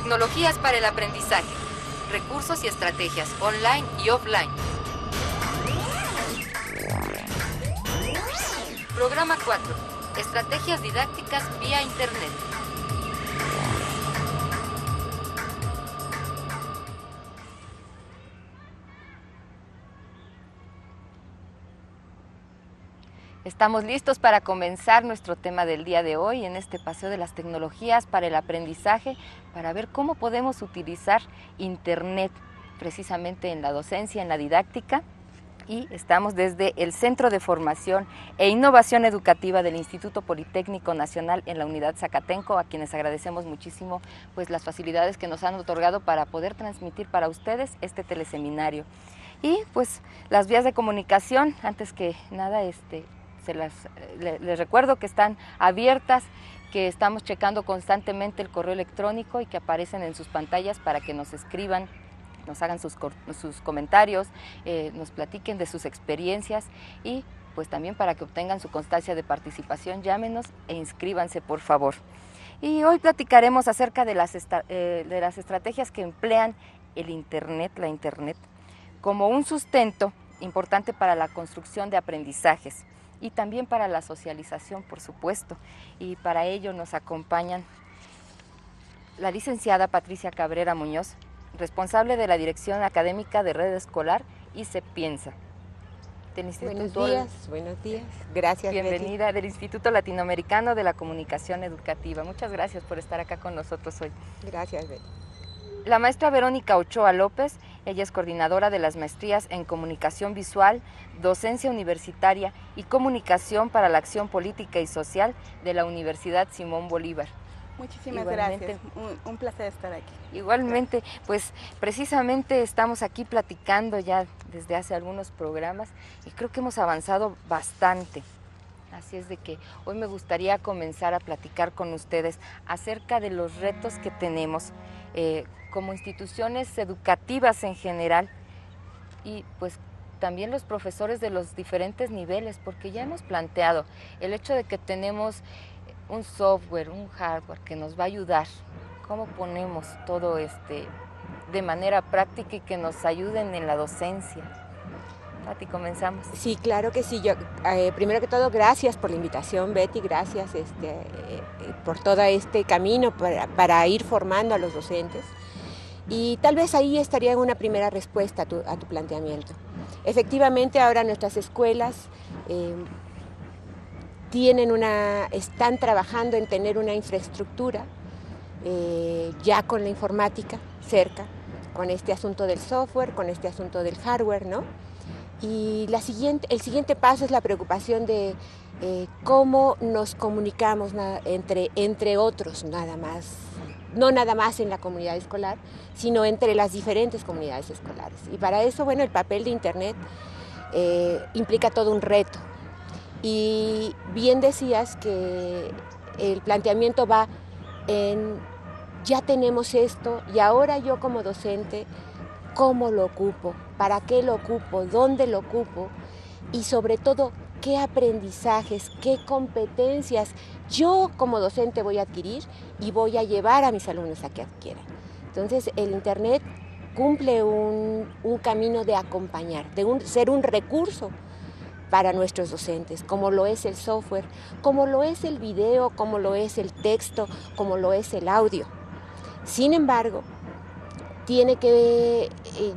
Tecnologías para el aprendizaje. Recursos y estrategias online y offline. Programa 4. Estrategias didácticas vía Internet. Estamos listos para comenzar nuestro tema del día de hoy en este paseo de las tecnologías para el aprendizaje, para ver cómo podemos utilizar Internet precisamente en la docencia, en la didáctica. Y estamos desde el Centro de Formación e Innovación Educativa del Instituto Politécnico Nacional en la Unidad Zacatenco, a quienes agradecemos muchísimo pues, las facilidades que nos han otorgado para poder transmitir para ustedes este teleseminario. Y pues las vías de comunicación, antes que nada, les recuerdo que están abiertas, que estamos checando constantemente el correo electrónico y que aparecen en sus pantallas para que nos escriban, nos hagan sus comentarios, nos platiquen de sus experiencias y pues también para que obtengan su constancia de participación, llámenos e inscríbanse por favor. Y hoy platicaremos acerca de las estrategias que emplean la Internet, como un sustento importante para la construcción de aprendizajes y también para la socialización, por supuesto. Y para ello nos acompañan la licenciada Patricia Cabrera Muñoz, responsable de la Dirección Académica de Red Escolar y Se Piensa. Buenos días. Gracias, bienvenida, Betty. Del Instituto Latinoamericano de la Comunicación Educativa. Muchas gracias por estar acá con nosotros hoy. Gracias, Betty. La maestra Verónica Ochoa López, ella es coordinadora de las maestrías en Comunicación Visual, Docencia Universitaria y Comunicación para la Acción Política y Social de la Universidad Simón Bolívar. Muchísimas gracias, un placer estar aquí. Igualmente, pues precisamente estamos aquí platicando ya desde hace algunos programas y creo que hemos avanzado bastante. Así es de que hoy me gustaría comenzar a platicar con ustedes acerca de los retos que tenemos como instituciones educativas en general y pues también los profesores de los diferentes niveles, porque ya hemos planteado el hecho de que tenemos un software, un hardware que nos va a ayudar, cómo ponemos todo de manera práctica y que nos ayuden en la docencia. Pati, comenzamos. Sí, claro que sí. Yo, primero que todo, gracias por la invitación, Betty, gracias por todo este camino para ir formando a los docentes. Y tal vez ahí estaría una primera respuesta a tu planteamiento. Efectivamente, ahora nuestras escuelas están trabajando en tener una infraestructura ya con la informática cerca, con este asunto del software, con este asunto del hardware, ¿no? Y el siguiente paso es la preocupación de cómo nos comunicamos entre otros, nada más, no nada más en la comunidad escolar, sino entre las diferentes comunidades escolares. Y para eso, bueno, el papel de Internet implica todo un reto. Y bien decías que el planteamiento va en, ya tenemos esto y ahora yo como docente, ¿cómo lo ocupo? ¿Para qué lo ocupo? ¿Dónde lo ocupo? Y sobre todo, ¿qué aprendizajes, qué competencias yo como docente voy a adquirir y voy a llevar a mis alumnos a que adquieran? Entonces, el Internet cumple un camino de acompañar, ser un recurso para nuestros docentes, como lo es el software, como lo es el video, como lo es el texto, como lo es el audio. Sin embargo, tiene que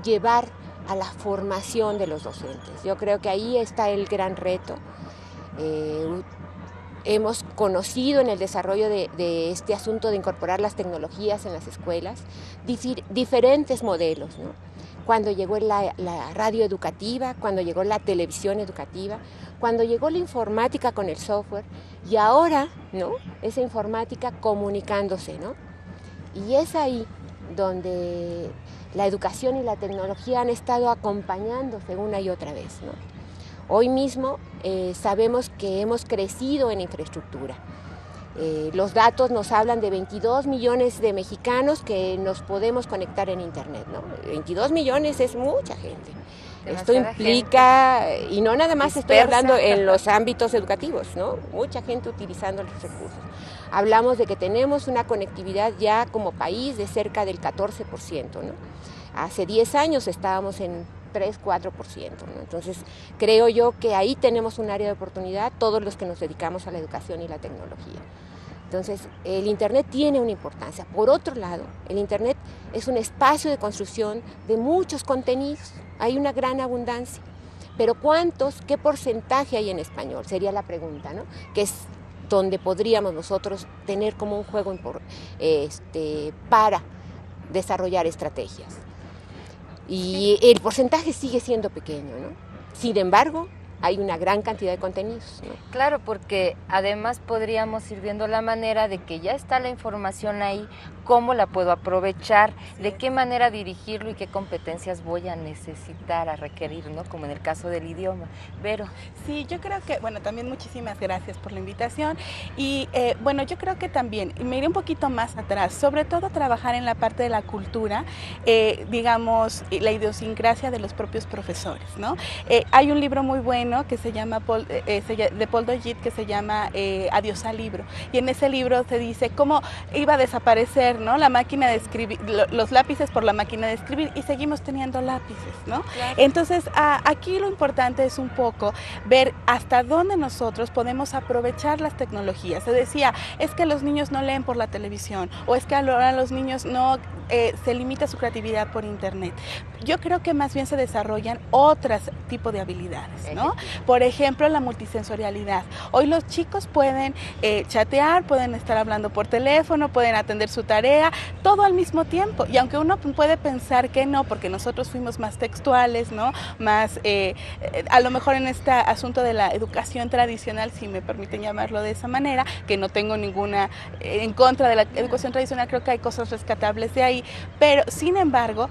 llevar a la formación de los docentes. Yo creo que ahí está el gran reto. Hemos conocido en el desarrollo de este asunto de incorporar las tecnologías en las escuelas diferentes modelos, ¿no? Cuando llegó la radio educativa, cuando llegó la televisión educativa, cuando llegó la informática con el software y ahora, ¿no?, esa informática comunicándose, ¿no? Y es ahí donde la educación y la tecnología han estado acompañándose una y otra vez, ¿no? Hoy mismo sabemos que hemos crecido en infraestructura. Los datos nos hablan de 22 millones de mexicanos que nos podemos conectar en Internet, ¿no? 22 millones es mucha gente. Esto implica, y no nada más estoy hablando en los ámbitos educativos, ¿no? Mucha gente utilizando los recursos. hablamos de que tenemos una conectividad ya como país de cerca del 14%, ¿no? Hace 10 años estábamos en 3-4%, ¿no? Entonces, creo yo que ahí tenemos un área de oportunidad todos los que nos dedicamos a la educación y la tecnología. Entonces, el Internet tiene una importancia. Por otro lado, el Internet es un espacio de construcción de muchos contenidos. Hay una gran abundancia. Pero ¿cuántos, qué porcentaje hay en español? Sería la pregunta, ¿no? Que es donde podríamos nosotros tener como un juego para desarrollar estrategias. Y el porcentaje sigue siendo pequeño, ¿no? Sin embargo, hay una gran cantidad de contenidos, ¿no? Claro, porque además podríamos ir viendo la manera de que ya está la información ahí, cómo la puedo aprovechar, de qué manera dirigirlo y qué competencias voy a necesitar, a requerir, ¿no? Como en el caso del idioma. Vero. Sí, yo creo que, bueno, también muchísimas gracias por la invitación y, bueno, yo creo que también, me iré un poquito más atrás, sobre todo trabajar en la parte de la cultura, digamos, la idiosincrasia de los propios profesores, ¿no? Hay un libro muy bueno que se llama de Paul Dogit, que se llama Adiós al libro, y en ese libro se dice cómo iba a desaparecer, ¿no? La máquina de escribir, los lápices por la máquina de escribir, y seguimos teniendo lápices, ¿no? Claro. Entonces, aquí lo importante es un poco ver hasta dónde nosotros podemos aprovechar las tecnologías. Se decía, es que los niños no leen por la televisión, o es que ahora los niños no se limita su creatividad por internet. Yo creo que más bien se desarrollan otros tipos de habilidades, ¿no? Por ejemplo, la multisensorialidad. Hoy los chicos pueden chatear, pueden estar hablando por teléfono, pueden atender su tarea, todo al mismo tiempo. Y aunque uno puede pensar que no, porque nosotros fuimos más textuales, ¿no? Más, a lo mejor en este asunto de la educación tradicional, si me permiten llamarlo de esa manera, que no tengo ninguna en contra de la educación tradicional, creo que hay cosas rescatables de ahí, pero sin embargo,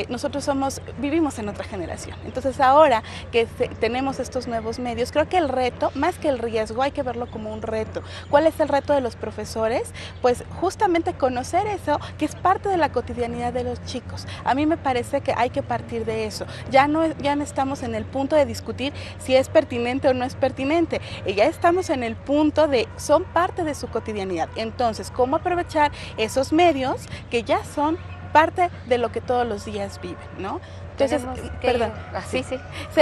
nosotros vivimos en otra generación. Entonces ahora que tenemos estos nuevos medios, creo que el reto, más que el riesgo, hay que verlo como un reto. ¿Cuál es el reto de los profesores? Pues justamente conocer eso, que es parte de la cotidianidad de los chicos. A mí me parece que hay que partir de eso. Ya no estamos en el punto de discutir si es pertinente o no es pertinente. Ya estamos en el punto de, son parte de su cotidianidad. Entonces, ¿cómo aprovechar esos medios que ya son parte de lo que todos los días viven, ¿no? Entonces, perdón. Sí.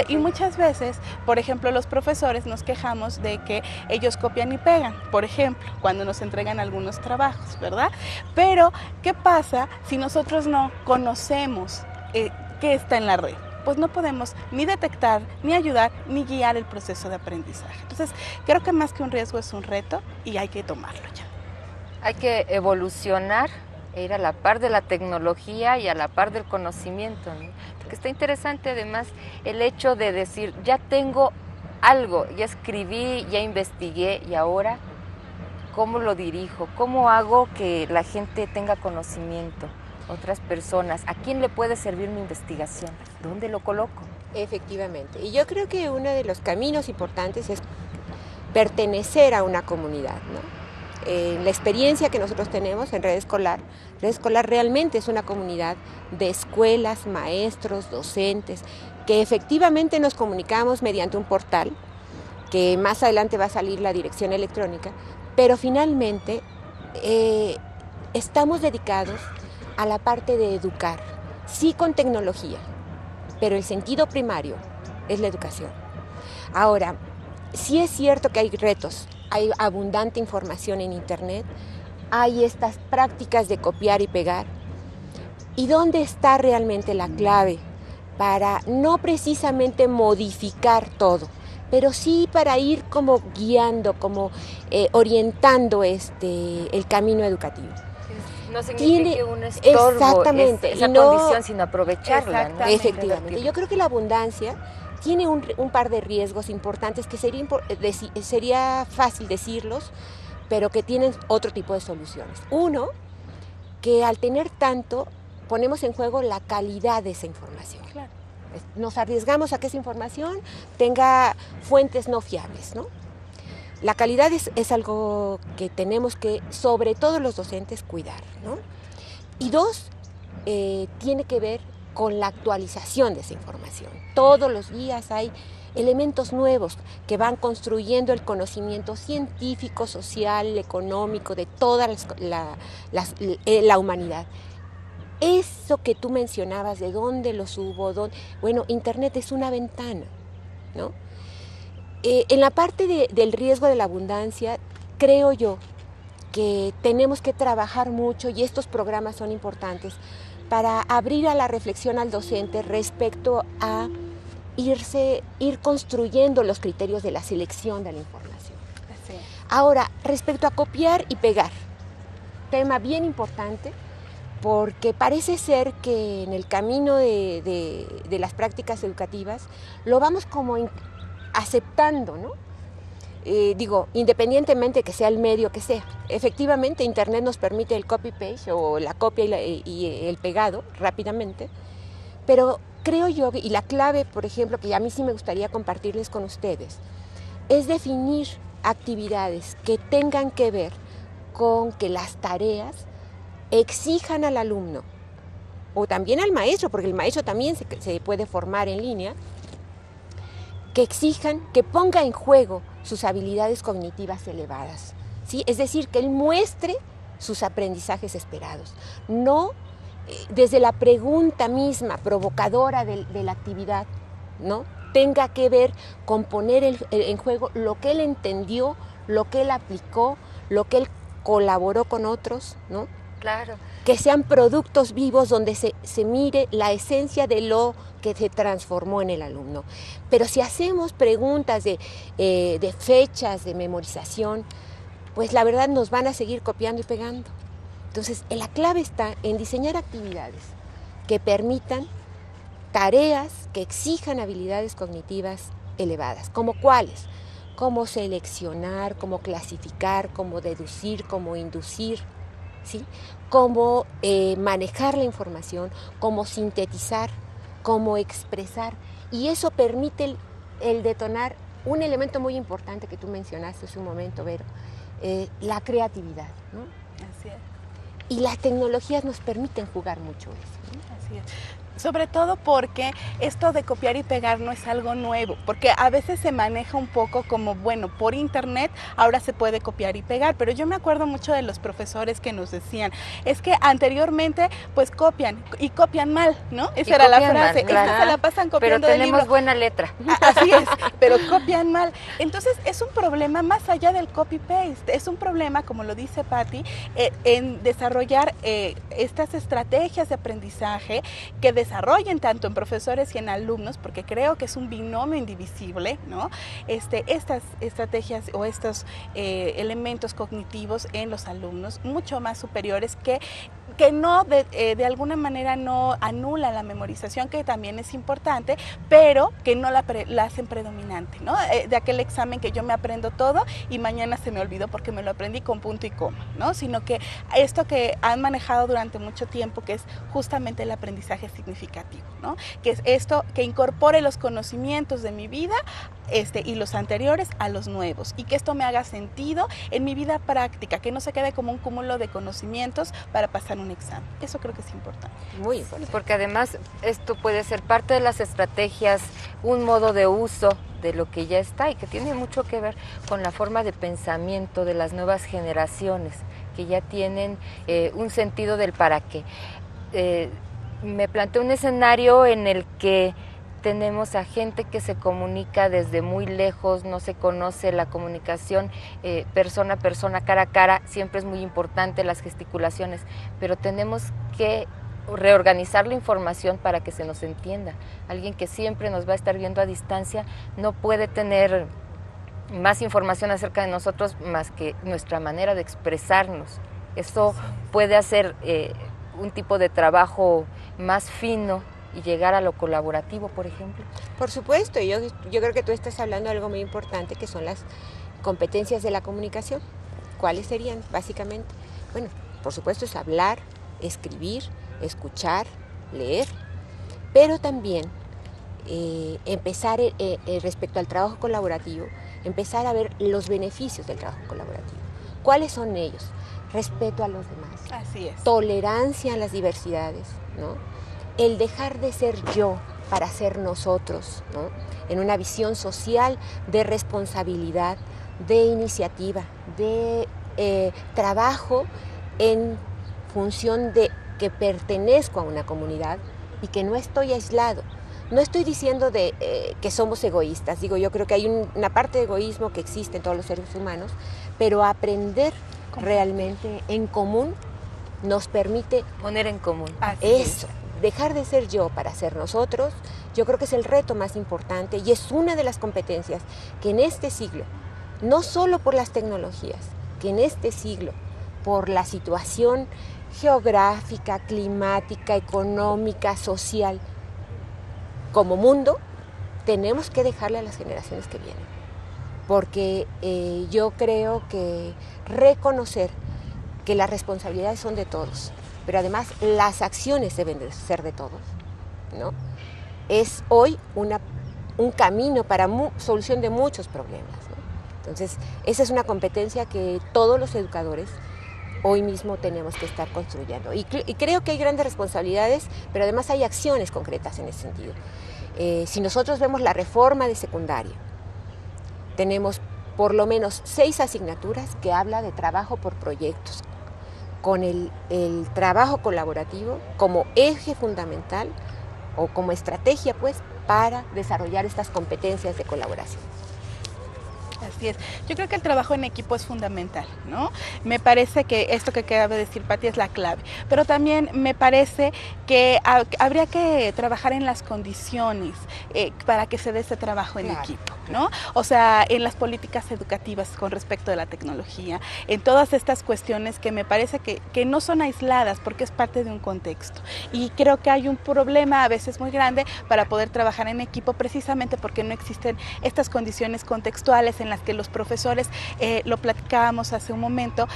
Y muchas veces, por ejemplo, los profesores nos quejamos de que ellos copian y pegan, por ejemplo, cuando nos entregan algunos trabajos, ¿verdad? Pero, ¿qué pasa si nosotros no conocemos qué está en la red? Pues no podemos ni detectar, ni ayudar, ni guiar el proceso de aprendizaje. Entonces, creo que más que un riesgo es un reto y hay que tomarlo ya. Hay que evolucionar e ir a la par de la tecnología y a la par del conocimiento, ¿no? Porque está interesante además el hecho de decir, ya tengo algo, ya escribí, ya investigué y ahora, ¿cómo lo dirijo? ¿Cómo hago que la gente tenga conocimiento? Otras personas, ¿a quién le puede servir mi investigación? ¿Dónde lo coloco? Efectivamente, y yo creo que uno de los caminos importantes es pertenecer a una comunidad, ¿no? La experiencia que nosotros tenemos en Red Escolar realmente es una comunidad de escuelas, maestros, docentes, que efectivamente nos comunicamos mediante un portal, que más adelante va a salir la dirección electrónica, pero finalmente estamos dedicados a la parte de educar, sí con tecnología, pero el sentido primario es la educación. Ahora, sí es cierto que hay retos, hay abundante información en internet, hay estas prácticas de copiar y pegar. ¿Y dónde está realmente la clave para no precisamente modificar todo, pero sí para ir como guiando, como orientando el camino educativo? No significa un estorbo, exactamente, esa condición, sino aprovecharla, ¿no? Efectivamente. Yo creo que la abundancia tiene un par de riesgos importantes que sería fácil decirlos, pero que tienen otro tipo de soluciones. Uno, que al tener tanto, ponemos en juego la calidad de esa información. Claro. Nos arriesgamos a que esa información tenga fuentes no fiables, ¿no? La calidad es algo que tenemos que, sobre todo los docentes, cuidar, ¿no? Y dos, tiene que ver con la actualización de esa información. Todos los días hay elementos nuevos que van construyendo el conocimiento científico, social, económico de toda la humanidad. Eso que tú mencionabas, de dónde los hubo, bueno, Internet es una ventana, ¿no? En la parte del riesgo de la abundancia, creo yo que tenemos que trabajar mucho, y estos programas son importantes, para abrir a la reflexión al docente respecto a ir construyendo los criterios de la selección de la información. Sí. Ahora, respecto a copiar y pegar, tema bien importante, porque parece ser que en el camino de las prácticas educativas lo vamos como aceptando, ¿no? Independientemente que sea el medio que sea. Efectivamente, Internet nos permite el copy-paste o la copia y el pegado rápidamente, pero creo yo, y la clave, por ejemplo, que a mí sí me gustaría compartirles con ustedes, es definir actividades que tengan que ver con que las tareas exijan al alumno, o también al maestro, porque el maestro también se puede formar en línea, que exijan, que ponga en juego sus habilidades cognitivas elevadas, ¿sí? Es decir, que él muestre sus aprendizajes esperados, no desde la pregunta misma provocadora de la actividad, ¿no? Tenga que ver con poner en juego lo que él entendió, lo que él aplicó, lo que él colaboró con otros, ¿no? Claro. Que sean productos vivos donde se mire la esencia de lo que se transformó en el alumno. Pero si hacemos preguntas de fechas, de memorización, pues la verdad nos van a seguir copiando y pegando. Entonces, la clave está en diseñar actividades que permitan tareas que exijan habilidades cognitivas elevadas. ¿Como cuáles? Cómo seleccionar, cómo clasificar, cómo deducir, cómo inducir, ¿sí? Cómo manejar la información, cómo sintetizar, cómo expresar. Y eso permite el detonar un elemento muy importante que tú mencionaste hace un momento, Vero, la creatividad, ¿no? Así es. Y las tecnologías nos permiten jugar mucho eso, ¿no? Así es. Sobre todo porque esto de copiar y pegar no es algo nuevo, porque a veces se maneja un poco como, bueno, por internet ahora se puede copiar y pegar, pero yo me acuerdo mucho de los profesores que nos decían, es que anteriormente pues copian y copian mal, ¿no? Esa era la frase, mal, claro. se la pasan copiando del libro. Pero tenemos buena letra. Así es, pero copian mal. Entonces es un problema más allá del copy-paste, es un problema, como lo dice Patti, en desarrollar estas estrategias de aprendizaje que desarrollen tanto en profesores y en alumnos, porque creo que es un binomio indivisible, ¿no? Estas estrategias o estos elementos cognitivos en los alumnos mucho más superiores que no de alguna manera no anula la memorización, que también es importante, pero que no la hacen predominante, ¿no? De aquel examen que yo me aprendo todo y mañana se me olvidó porque me lo aprendí con punto y coma, ¿no? Sino que esto que han manejado durante mucho tiempo, que es justamente el aprendizaje significativo, ¿no? Que es esto que incorpore los conocimientos de mi vida y los anteriores a los nuevos, y que esto me haga sentido en mi vida práctica, que no se quede como un cúmulo de conocimientos para pasar un examen. Eso creo que es importante. Muy importante. Sí, porque además esto puede ser parte de las estrategias, un modo de uso de lo que ya está y que tiene mucho que ver con la forma de pensamiento de las nuevas generaciones, que ya tienen un sentido del para qué. Me planteo un escenario en el que tenemos a gente que se comunica desde muy lejos, no se conoce la comunicación persona a persona, cara a cara, siempre es muy importante las gesticulaciones, pero tenemos que reorganizar la información para que se nos entienda. Alguien que siempre nos va a estar viendo a distancia no puede tener más información acerca de nosotros más que nuestra manera de expresarnos. Eso puede hacer un tipo de trabajo más fino y llegar a lo colaborativo, por ejemplo. Por supuesto, yo creo que tú estás hablando de algo muy importante, que son las competencias de la comunicación. ¿Cuáles serían, básicamente? Bueno, por supuesto es hablar, escribir, escuchar, leer, pero también empezar respecto al trabajo colaborativo, empezar a ver los beneficios del trabajo colaborativo. ¿Cuáles son ellos? Respeto a los demás. Así es. Tolerancia a las diversidades, ¿no? el dejar de ser yo para ser nosotros, ¿no? En una visión social de responsabilidad, de iniciativa, de trabajo en función de que pertenezco a una comunidad y que no estoy aislado. No estoy diciendo que somos egoístas, digo, yo creo que hay una parte de egoísmo que existe en todos los seres humanos, pero aprender realmente en común nos permite poner en común. Eso, dejar de ser yo para ser nosotros, yo creo que es el reto más importante y es una de las competencias que en este siglo, no solo por las tecnologías, que en este siglo, por la situación geográfica, climática, económica, social, como mundo, tenemos que dejarle a las generaciones que vienen. Porque yo creo que reconocer que las responsabilidades son de todos, pero además las acciones deben de ser de todos, ¿no? Es hoy un camino para solución de muchos problemas, ¿no? Entonces, esa es una competencia que todos los educadores hoy mismo tenemos que estar construyendo. Y creo que hay grandes responsabilidades, pero además hay acciones concretas en ese sentido. Si nosotros vemos la reforma de secundaria, tenemos por lo menos 6 asignaturas que habla de trabajo por proyectos, con el trabajo colaborativo como eje fundamental o como estrategia, pues, para desarrollar estas competencias de colaboración. Así es. Yo creo que el trabajo en equipo es fundamental, ¿no? Me parece que esto que acaba de decir Pati es la clave, pero también me parece que habría que trabajar en las condiciones para que se dé ese trabajo en equipo, ¿no? O sea, en las políticas educativas con respecto de la tecnología, en todas estas cuestiones que me parece que no son aisladas porque es parte de un contexto. Y creo que hay un problema a veces muy grande para poder trabajar en equipo precisamente porque no existen estas condiciones contextuales en las que los profesores, lo platicábamos hace un momento,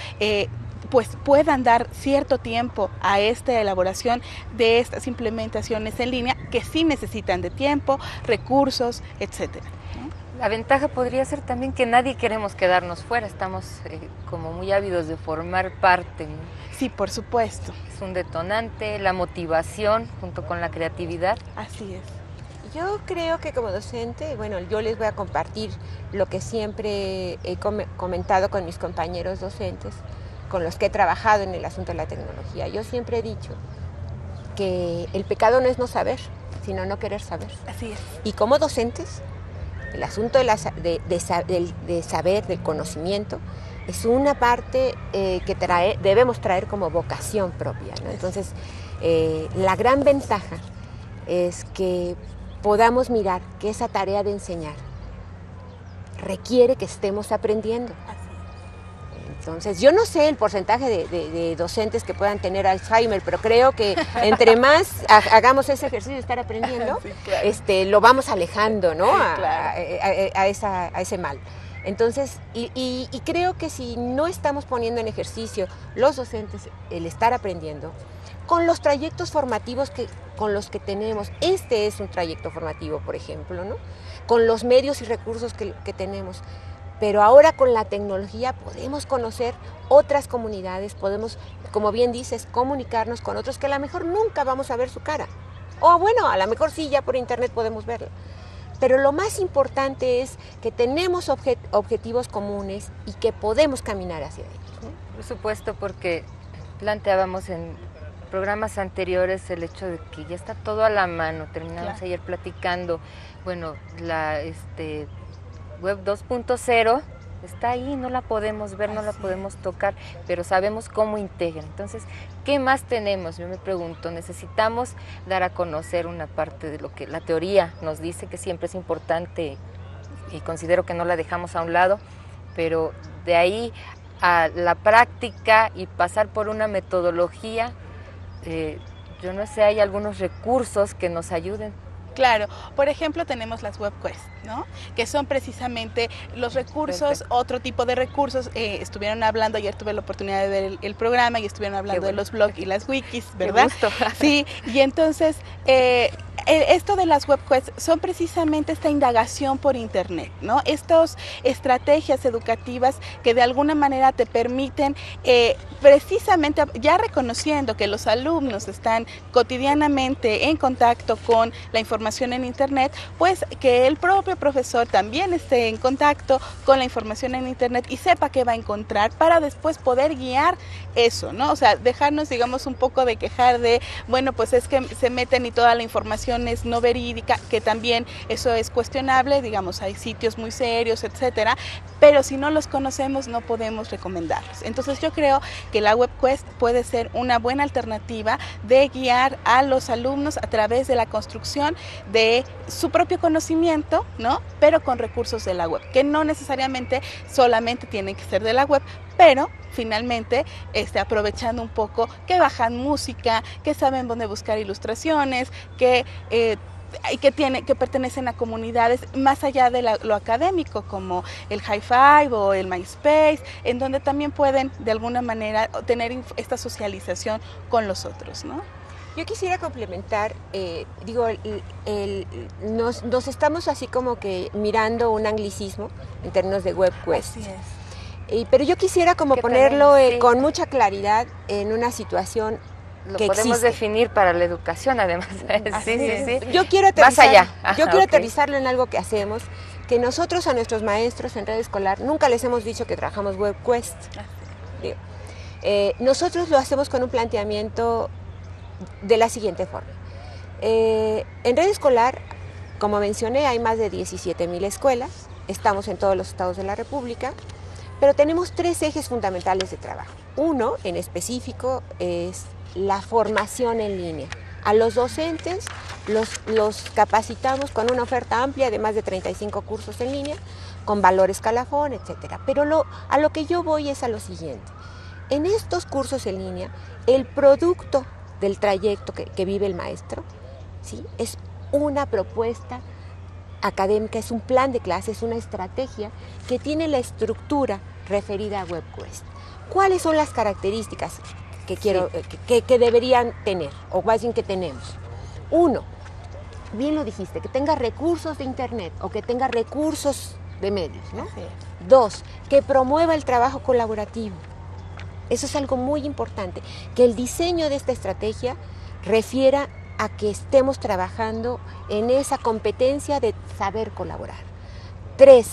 pues puedan dar cierto tiempo a esta elaboración de estas implementaciones en línea que sí necesitan de tiempo, recursos, etcétera, ¿no? La ventaja podría ser también que nadie queremos quedarnos fuera, estamos como muy ávidos de formar parte, ¿no? Sí, por supuesto. Es un detonante, la motivación junto con la creatividad. Así es. Yo creo que como docente, bueno, yo les voy a compartir lo que siempre he comentado con mis compañeros docentes, con los que he trabajado en el asunto de la tecnología. Yo siempre he dicho que el pecado no es no saber, sino no querer saber. Así es. Y como docentes, el asunto de saber, del conocimiento, es una parte que debemos traer como vocación propia, ¿no? Entonces, la gran ventaja es que podamos mirar que esa tarea de enseñar requiere que estemos aprendiendo. Entonces, yo no sé el porcentaje de docentes que puedan tener Alzheimer, pero creo que entre más hagamos ese ejercicio de estar aprendiendo, sí, claro, lo vamos alejando, ¿no? Sí, claro. a ese mal. Entonces, y creo que si no estamos poniendo en ejercicio los docentes el estar aprendiendo, con los trayectos formativos con los que tenemos, este es un trayecto formativo, por ejemplo, ¿no? Con los medios y recursos que tenemos, pero ahora con la tecnología podemos conocer otras comunidades, podemos, como bien dices, comunicarnos con otros que a lo mejor nunca vamos a ver su cara, o bueno, a lo mejor sí, ya por internet podemos verla. Pero lo más importante es que tenemos objetivos comunes y que podemos caminar hacia ellos, ¿no? Por supuesto, porque planteábamos en programas anteriores el hecho de que ya está todo a la mano. Terminamos Claro. ayer platicando, bueno, la web 2.0 está ahí, no la podemos ver, no la podemos tocar, pero sabemos cómo integra. Entonces, ¿qué más tenemos? Yo me pregunto, necesitamos dar a conocer una parte de lo que la teoría nos dice, que siempre es importante y considero que no la dejamos a un lado, pero de ahí a la práctica y pasar por una metodología, yo no sé, hay algunos recursos que nos ayuden. Claro, por ejemplo tenemos las WebQuest, ¿no? Que son precisamente los recursos, Perfecto. otro tipo de recursos. Estuvieron hablando, ayer tuve la oportunidad de ver el programa y estuvieron hablando de los blogs y las wikis, ¿verdad? Qué gusto. Sí, y entonces esto de las webquests son precisamente esta indagación por internet, ¿no? Estas estrategias educativas que de alguna manera te permiten precisamente, ya reconociendo que los alumnos están cotidianamente en contacto con la información en internet, pues que el propio profesor también esté en contacto con la información en internet y sepa qué va a encontrar para después poder guiar eso, ¿no? O sea, dejarnos, digamos, un poco de quejar de, bueno, pues es que se meten y toda la información es no verídica, que también eso es cuestionable, digamos, hay sitios muy serios, etcétera, pero si no los conocemos no podemos recomendarlos. Entonces yo creo que la webquest puede ser una buena alternativa de guiar a los alumnos a través de la construcción de su propio conocimiento, ¿no? Pero con recursos de la web, que no necesariamente solamente tienen que ser de la web, pero finalmente aprovechando un poco que bajan música, que saben dónde buscar ilustraciones, que pertenecen a comunidades más allá de lo académico, como el Hi5 o el MySpace, en donde también pueden de alguna manera tener esta socialización con los otros, ¿no? Yo quisiera complementar, nos estamos así como que mirando un anglicismo en términos de webquest. Así es. Pero yo quisiera como ponerlo con mucha claridad en una situación lo que podemos existe. Definir para la educación, además. Sí. Yo quiero Más allá. aterrizarlo en algo que hacemos, que nosotros a nuestros maestros en red escolar nunca les hemos dicho que trabajamos webquest. Nosotros lo hacemos con un planteamiento de la siguiente forma. En red escolar, como mencioné, hay más de 17,000 escuelas, estamos en todos los estados de la República, pero tenemos 3 ejes fundamentales de trabajo. Uno, en específico, es la formación en línea. A los docentes los capacitamos con una oferta amplia de más de 35 cursos en línea, con valor escalafón, etc. Pero a lo que yo voy es a lo siguiente. En estos cursos en línea, el producto del trayecto que vive el maestro, ¿sí?, es una propuesta académica, es un plan de clase, es una estrategia que tiene la estructura referida a webquest. ¿Cuáles son las características que deberían tener, o más bien que tenemos? Uno, bien lo dijiste, que tenga recursos de internet o que tenga recursos de medios, ¿no? Sí. 2, que promueva el trabajo colaborativo. Eso es algo muy importante, que el diseño de esta estrategia refiera a que estemos trabajando en esa competencia de saber colaborar. 3,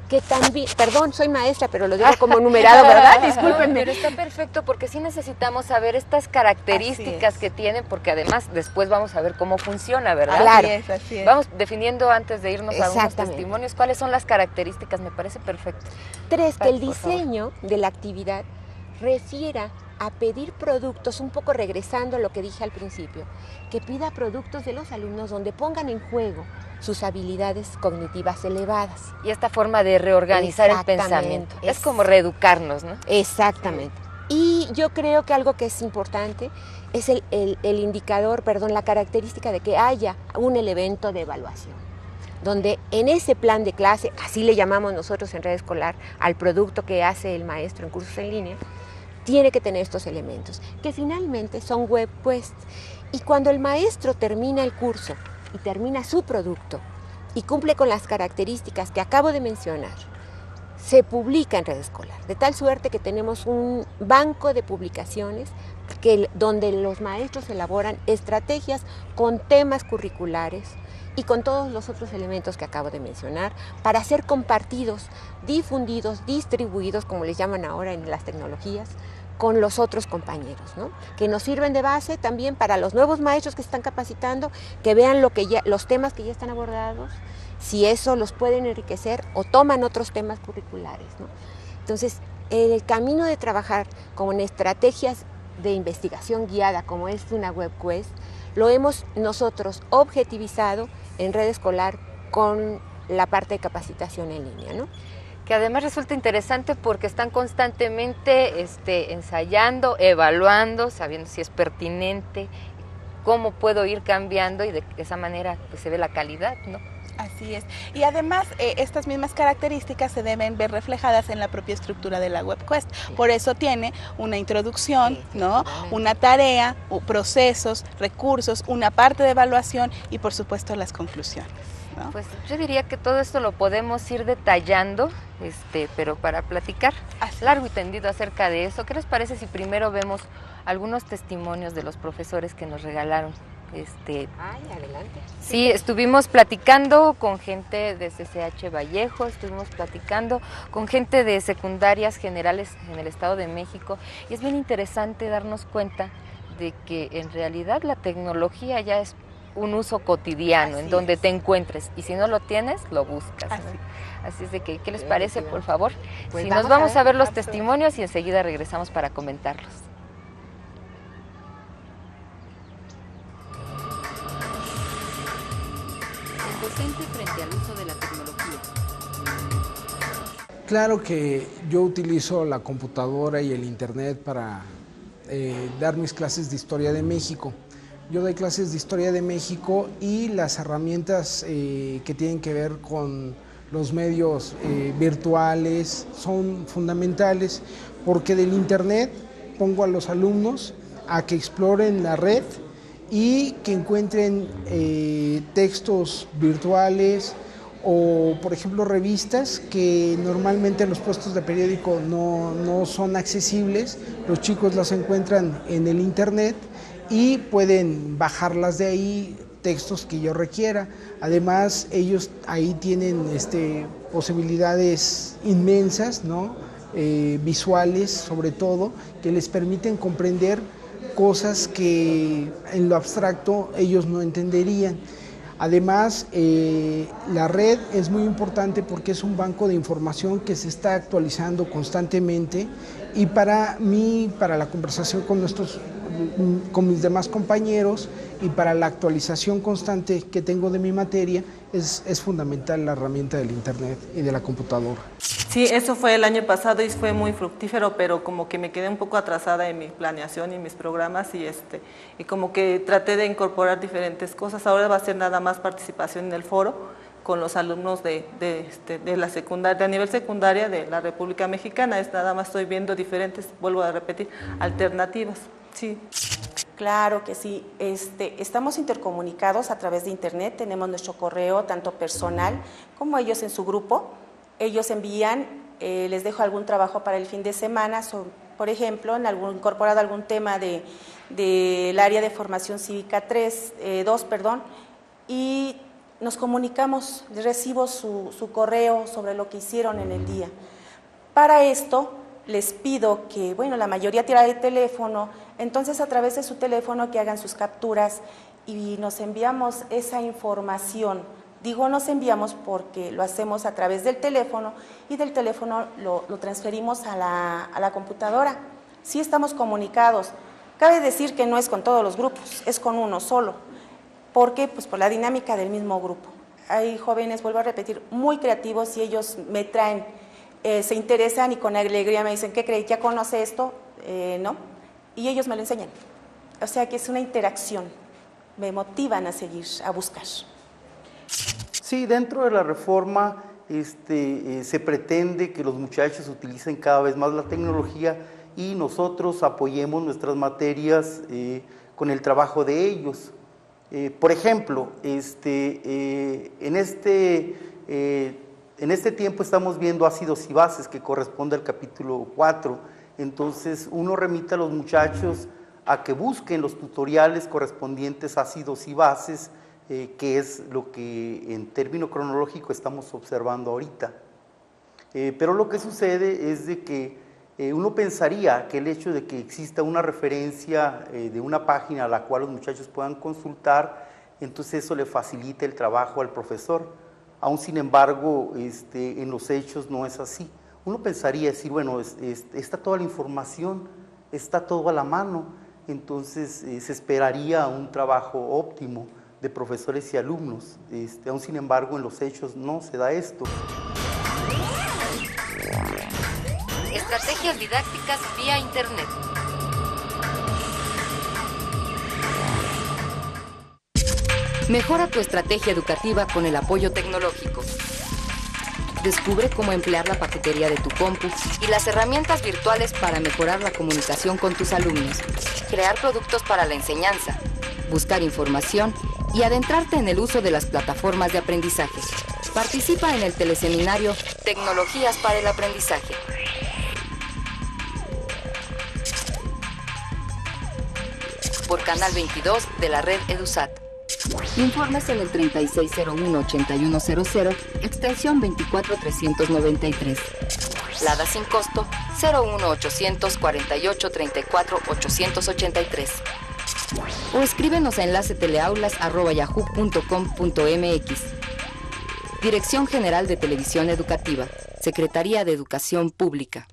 que también, perdón, soy maestra, pero lo digo como numerado, ¿verdad? Discúlpenme. Pero está perfecto, porque sí necesitamos saber estas características que tienen, porque además después vamos a ver cómo funciona, ¿verdad? Claro. Así es. Vamos definiendo antes de irnos a unos testimonios cuáles son las características, me parece perfecto. 3, que el diseño de la actividad refiera a pedir productos, un poco regresando a lo que dije al principio, que pida productos de los alumnos donde pongan en juego sus habilidades cognitivas elevadas. Y esta forma de reorganizar el pensamiento. Es como reeducarnos, ¿no? Exactamente. Y yo creo que algo que es importante es el indicador, la característica de que haya un elemento de evaluación, donde en ese plan de clase, así le llamamos nosotros en red escolar al producto que hace el maestro en cursos en línea, tiene que tener estos elementos, que finalmente son webquest. Y cuando el maestro termina el curso y termina su producto y cumple con las características que acabo de mencionar, se publica en red escolar, de tal suerte que tenemos un banco de publicaciones donde los maestros elaboran estrategias con temas curriculares y con todos los otros elementos que acabo de mencionar para ser compartidos, difundidos, distribuidos, como les llaman ahora en las tecnologías, con los otros compañeros, ¿no? Que nos sirven de base también para los nuevos maestros que se están capacitando, que vean los temas que ya están abordados, si eso los pueden enriquecer o toman otros temas curriculares, ¿no? Entonces, el camino de trabajar con estrategias de investigación guiada, como es una webquest, lo hemos nosotros objetivizado en red escolar con la parte de capacitación en línea, ¿no? Que además resulta interesante porque están constantemente ensayando, evaluando, sabiendo si es pertinente, cómo puedo ir cambiando y de esa manera pues, se ve la calidad, ¿no? Así es. Y además, estas mismas características se deben ver reflejadas en la propia estructura de la WebQuest. Por eso tiene una introducción, ¿no? Una tarea, procesos, recursos, una parte de evaluación y, por supuesto, las conclusiones, ¿no? Pues yo diría que todo esto lo podemos ir detallando, pero para platicar largo y tendido acerca de eso, ¿qué les parece si primero vemos algunos testimonios de los profesores que nos regalaron? Adelante. Sí, estuvimos platicando con gente de CCH Vallejo, estuvimos platicando con gente de secundarias generales en el Estado de México, y es bien interesante darnos cuenta de que en realidad la tecnología ya es un uso cotidiano, en donde te encuentres, y si no lo tienes, lo buscas, ¿no? Así es de que, ¿qué les parece, por favor? Pues si nos vamos a ver los absolutamente. testimonios y enseguida regresamos para comentarlos. El docente frente al uso de la tecnología. Claro que yo utilizo la computadora y el internet para dar mis clases de Historia de México. Yo doy clases de Historia de México y las herramientas que tienen que ver con los medios virtuales son fundamentales, porque del internet pongo a los alumnos a que exploren la red y que encuentren textos virtuales o, por ejemplo, revistas que normalmente en los puestos de periódico no son accesibles. Los chicos las encuentran en el internet y pueden bajarlas de ahí, textos que yo requiera. Además, ellos ahí tienen posibilidades inmensas, ¿no? Visuales sobre todo, que les permiten comprender cosas que en lo abstracto ellos no entenderían. Además, la red es muy importante porque es un banco de información que se está actualizando constantemente, y para mí, para la conversación con mis demás compañeros y para la actualización constante que tengo de mi materia, es fundamental la herramienta del internet y de la computadora. Sí, eso fue el año pasado y fue muy fructífero, pero como que me quedé un poco atrasada en mi planeación y mis programas, y como que traté de incorporar diferentes cosas. Ahora va a ser nada más participación en el foro con los alumnos de la secundaria, a nivel secundaria de la República Mexicana. Es nada más estoy viendo diferentes, vuelvo a repetir, alternativas. Sí. Claro que sí. Estamos intercomunicados a través de internet, tenemos nuestro correo tanto personal como ellos en su grupo. Ellos envían, les dejo algún trabajo para el fin de semana, por ejemplo, incorporado algún tema del área de formación cívica 2, y nos comunicamos, recibo su correo sobre lo que hicieron en el día. Para esto les pido que, la mayoría tira de teléfono, entonces a través de su teléfono que hagan sus capturas y nos enviamos esa información. Digo nos enviamos porque lo hacemos a través del teléfono y del teléfono lo transferimos a la computadora. Sí estamos comunicados. Cabe decir que no es con todos los grupos, es con uno solo. ¿Por qué? Pues por la dinámica del mismo grupo. Hay jóvenes, vuelvo a repetir, muy creativos y ellos me traen, se interesan y con alegría me dicen, ¿qué crees? ¿Ya conoce esto? ¿No? Y ellos me lo enseñan. O sea que es una interacción. Me motivan a seguir, a buscar. Sí, dentro de la reforma se pretende que los muchachos utilicen cada vez más la tecnología y nosotros apoyemos nuestras materias con el trabajo de ellos. Por ejemplo, en este tiempo estamos viendo ácidos y bases que corresponde al capítulo 4, entonces uno remite a los muchachos a que busquen los tutoriales correspondientes a ácidos y bases, que es lo que en término cronológico estamos observando ahorita. Pero lo que sucede es de que uno pensaría que el hecho de que exista una referencia de una página a la cual los muchachos puedan consultar, entonces eso le facilita el trabajo al profesor. Aún sin embargo, en los hechos no es así. Uno pensaría decir, bueno, está toda la información, está todo a la mano, entonces se esperaría un trabajo óptimo de profesores y alumnos. Aún sin embargo, en los hechos no se da esto. Estrategias didácticas vía internet. Mejora tu estrategia educativa con el apoyo tecnológico. Descubre cómo emplear la paquetería de tu compu y las herramientas virtuales para mejorar la comunicación con tus alumnos, crear productos para la enseñanza, buscar información y adentrarte en el uso de las plataformas de aprendizaje. Participa en el teleseminario Tecnologías para el Aprendizaje. Por Canal 22 de la red EduSat. Informes en el 3601-8100, extensión 24393. Lada sin costo 01800 48 34 883. O escríbenos a enlaceteleaulas@yahoo.com.mx. Dirección General de Televisión Educativa, Secretaría de Educación Pública.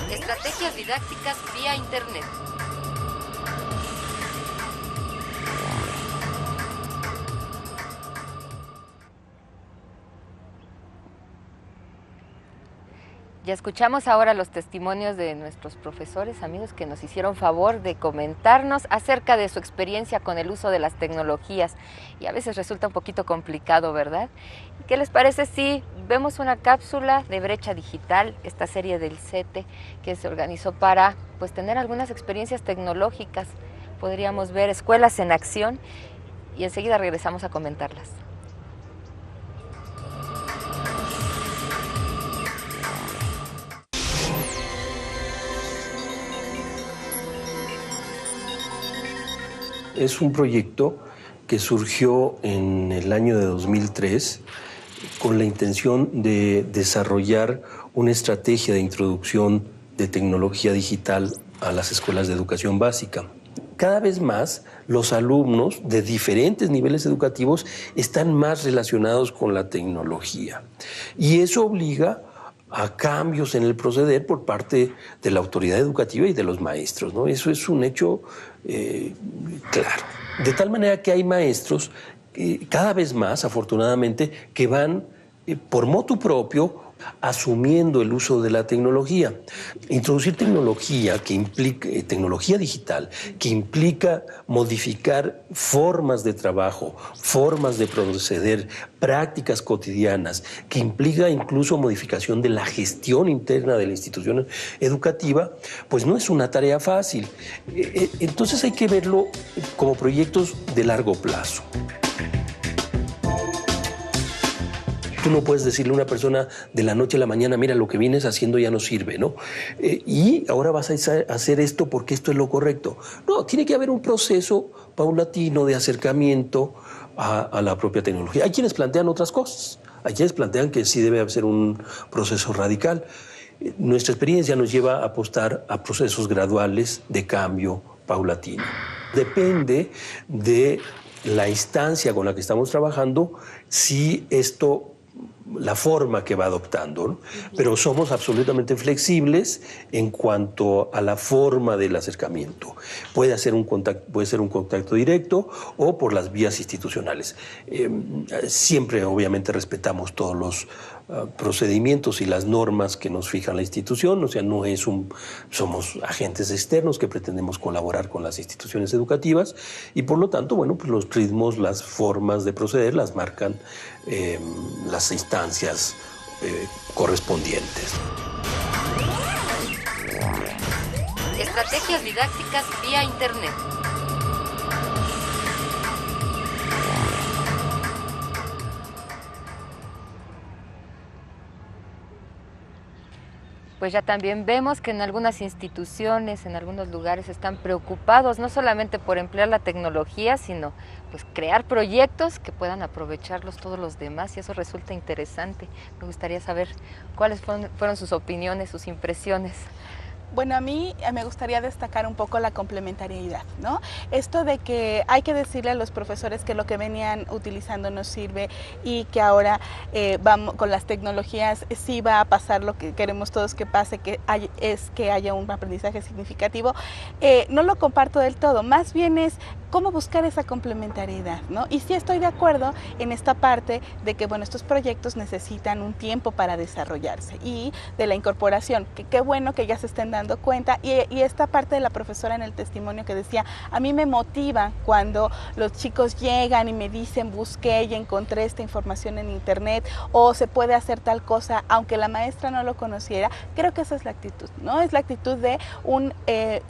Estrategias didácticas vía Internet. Ya escuchamos ahora los testimonios de nuestros profesores, amigos, que nos hicieron favor de comentarnos acerca de su experiencia con el uso de las tecnologías. Y a veces resulta un poquito complicado, ¿verdad? ¿Qué les parece si vemos una cápsula de Brecha Digital, esta serie del CETE, que se organizó para tener algunas experiencias tecnológicas? Podríamos ver escuelas en acción y enseguida regresamos a comentarlas. Es un proyecto que surgió en el año de 2003 con la intención de desarrollar una estrategia de introducción de tecnología digital a las escuelas de educación básica. Cada vez más los alumnos de diferentes niveles educativos están más relacionados con la tecnología y eso obliga a cambios en el proceder por parte de la autoridad educativa y de los maestros, ¿no? Eso es un hecho claro. De tal manera que hay maestros cada vez más, afortunadamente, que van por motu propio asumiendo el uso de la tecnología. Introducir tecnología que implica, tecnología digital, que implica modificar formas de trabajo, formas de proceder, prácticas cotidianas, que implica incluso modificación de la gestión interna de la institución educativa, pues no es una tarea fácil. Entonces hay que verlo como proyectos de largo plazo. Tú no puedes decirle a una persona de la noche a la mañana, mira, lo que vienes haciendo ya no sirve, ¿no? Y ahora vas a hacer esto porque esto es lo correcto. No, tiene que haber un proceso paulatino de acercamiento a la propia tecnología. Hay quienes plantean otras cosas. Hay quienes plantean que sí debe ser un proceso radical. Nuestra experiencia nos lleva a apostar a procesos graduales de cambio paulatino. Depende de la instancia con la que estamos trabajando, si esto, la forma que va adoptando, ¿no? Pero somos absolutamente flexibles en cuanto a la forma del acercamiento. Puede ser un contacto directo o por las vías institucionales. Siempre, obviamente, respetamos todos los procedimientos y las normas que nos fija la institución, o sea, no es somos agentes externos que pretendemos colaborar con las instituciones educativas y por lo tanto, bueno, pues los ritmos, las formas de proceder las marcan las instancias correspondientes. Estrategias didácticas vía Internet. Pues ya también vemos que en algunas instituciones, en algunos lugares están preocupados no solamente por emplear la tecnología, sino pues crear proyectos que puedan aprovecharlos todos los demás y eso resulta interesante. Me gustaría saber cuáles fueron sus opiniones, sus impresiones Bueno, a mí me gustaría destacar un poco la complementariedad, ¿no? Esto de que hay que decirle a los profesores que lo que venían utilizando no sirve y que ahora vamos con las tecnologías sí va a pasar lo que queremos todos que pase, es que haya un aprendizaje significativo. No lo comparto del todo, más bien es cómo buscar esa complementariedad, ¿no? Y sí estoy de acuerdo en esta parte de que, bueno, estos proyectos necesitan un tiempo para desarrollarse y de la incorporación, que qué bueno que ya se estén dando cuenta y esta parte de la profesora en el testimonio que decía, a mí me motiva cuando los chicos llegan y me dicen, busqué y encontré esta información en internet o se puede hacer tal cosa, aunque la maestra no lo conociera. Creo que esa es la actitud, ¿no? Es la actitud de un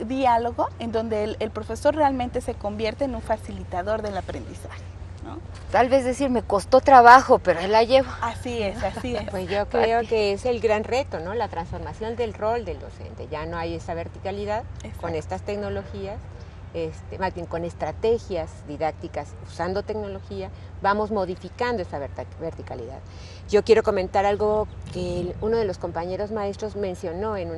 diálogo en donde el profesor realmente se convierte en un facilitador del aprendizaje, ¿no? Tal vez decir, me costó trabajo, pero ahí la llevo. Así es, así es. Pues yo creo que es el gran reto, ¿no? La transformación del rol del docente. Ya no hay esa verticalidad. Exacto. Con estas tecnologías, más bien con estrategias didácticas usando tecnología, vamos modificando esa verticalidad. Yo quiero comentar algo que uno de los compañeros maestros mencionó en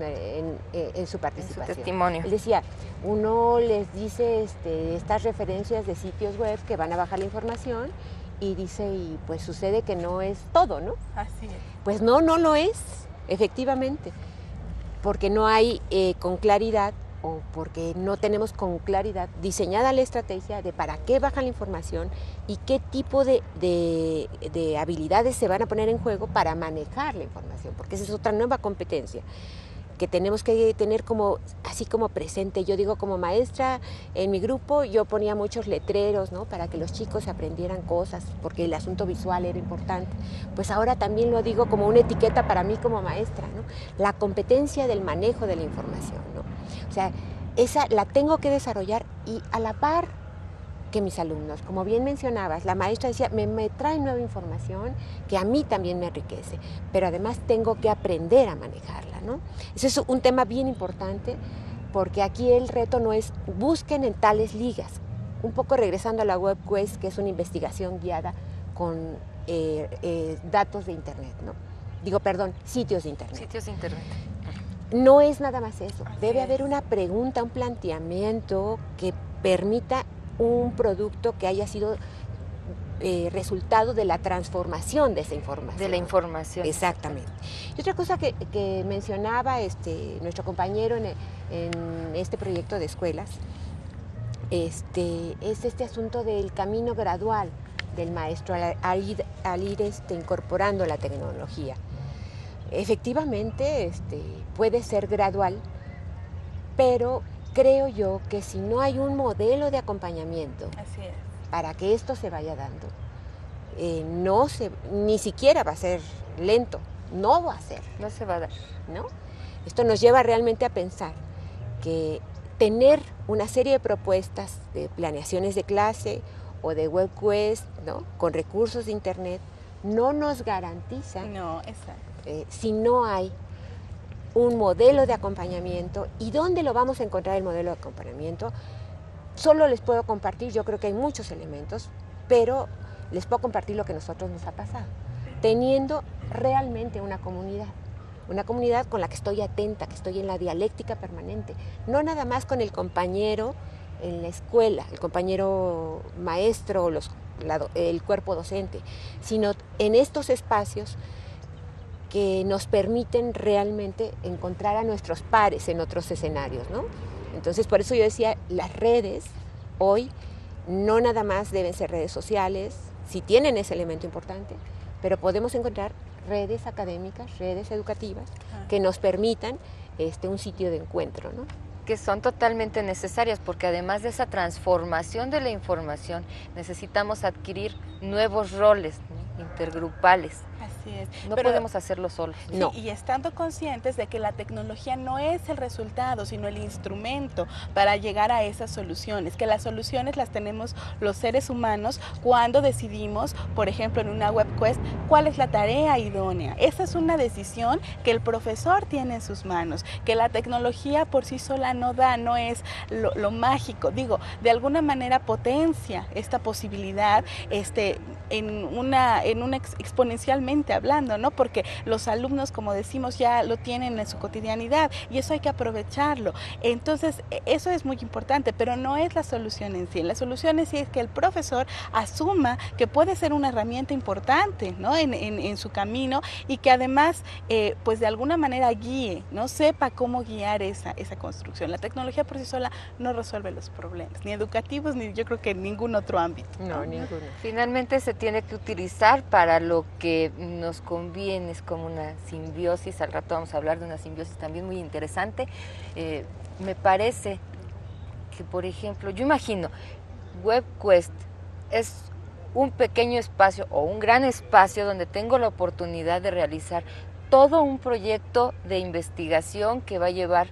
su participación. En su testimonio. Él decía, uno les dice estas referencias de sitios web que van a bajar la información y dice, y pues sucede que no es todo, ¿no? Así es. Pues no lo es, efectivamente, porque no hay con claridad o porque no tenemos con claridad diseñada la estrategia de para qué baja la información y qué tipo de habilidades se van a poner en juego para manejar la información, porque esa es otra nueva competencia que tenemos que tener así como presente. Yo digo, como maestra en mi grupo, yo ponía muchos letreros, ¿no? Para que los chicos aprendieran cosas, porque el asunto visual era importante. Pues ahora también lo digo como una etiqueta para mí como maestra, ¿no? La competencia del manejo de la información, ¿no? O sea, esa la tengo que desarrollar y a la par que mis alumnos, como bien mencionabas, la maestra decía, me trae nueva información que a mí también me enriquece, pero además tengo que aprender a manejarla, ¿no? Ese es un tema bien importante, porque aquí el reto no es busquen en tales ligas, un poco regresando a la WebQuest, que es una investigación guiada con datos de internet, ¿no? Sitios de internet. Sitios de internet. No es nada más eso, debe haber una pregunta, un planteamiento que permita un producto que haya sido resultado de la transformación de esa información. De la información. Exactamente. Y otra cosa que mencionaba nuestro compañero en este proyecto de escuelas, es este asunto del camino gradual del maestro al ir incorporando la tecnología. Efectivamente, puede ser gradual, pero creo yo que si no hay un modelo de acompañamiento para que esto se vaya dando, ni siquiera va a ser lento, no va a ser. No se va a dar. ¿No? Esto nos lleva realmente a pensar que tener una serie de propuestas de planeaciones de clase o de WebQuest, ¿no? Con recursos de internet, no nos garantiza si no hay un modelo de acompañamiento. ¿Y dónde lo vamos a encontrar el modelo de acompañamiento? Solo les puedo compartir, yo creo que hay muchos elementos, pero les puedo compartir lo que a nosotros nos ha pasado. Teniendo realmente una comunidad con la que estoy atenta, que estoy en la dialéctica permanente, no nada más con el compañero en la escuela, el compañero maestro o el cuerpo docente, sino en estos espacios que nos permiten realmente encontrar a nuestros pares en otros escenarios, ¿no? Entonces, por eso yo decía, las redes hoy no nada más deben ser redes sociales, sí tienen ese elemento importante, pero podemos encontrar redes académicas, redes educativas, que nos permitan un sitio de encuentro, ¿no? Que son totalmente necesarias, porque además de esa transformación de la información, necesitamos adquirir nuevos roles, ¿no? Intergrupales. Así es. No podemos hacerlo solos. Sí, no. Y estando conscientes de que la tecnología no es el resultado, sino el instrumento para llegar a esas soluciones, que las soluciones las tenemos los seres humanos cuando decidimos, por ejemplo, en una WebQuest, cuál es la tarea idónea. Esa es una decisión que el profesor tiene en sus manos, que la tecnología por sí sola no da, no es lo mágico. Digo, de alguna manera potencia esta posibilidad exponencialmente, virtualmente hablando, ¿no? Porque los alumnos, como decimos, ya lo tienen en su cotidianidad y eso hay que aprovecharlo. Entonces, eso es muy importante, pero no es la solución en sí. La solución en sí es que el profesor asuma que puede ser una herramienta importante, ¿no? en su camino, y que además, pues de alguna manera guíe, ¿no? Sepa cómo guiar esa construcción. La tecnología por sí sola no resuelve los problemas, ni educativos, ni yo creo que en ningún otro ámbito. No, ninguno. Finalmente se tiene que utilizar para lo que nos conviene, es como una simbiosis. Al rato vamos a hablar de una simbiosis también muy interesante. Me parece que, por ejemplo, yo imagino, WebQuest es un pequeño espacio o un gran espacio donde tengo la oportunidad de realizar todo un proyecto de investigación que va a llevar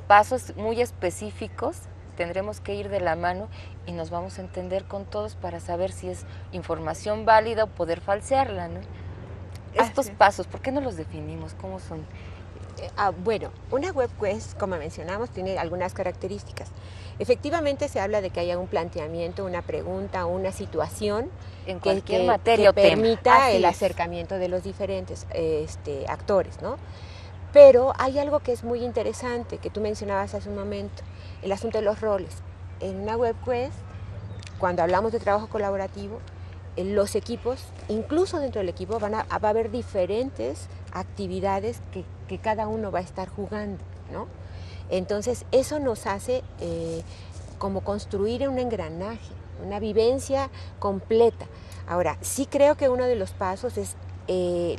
pasos muy específicos. Tendremos que ir de la mano y nos vamos a entender con todos para saber si es información válida o poder falsearla, ¿no? Estos pasos, ¿por qué no los definimos? ¿Cómo son? Bueno, una WebQuest, como mencionamos, tiene algunas características. Efectivamente se habla de que haya un planteamiento, una pregunta, una situación en cualquier materia o permita el acercamiento de los diferentes actores, ¿no? Pero hay algo que es muy interesante, que tú mencionabas hace un momento, el asunto de los roles. En una WebQuest, cuando hablamos de trabajo colaborativo, los equipos, incluso dentro del equipo, va a haber diferentes actividades que cada uno va a estar jugando, ¿no? Entonces, eso nos hace como construir un engranaje, una vivencia completa. Ahora, sí creo que uno de los pasos es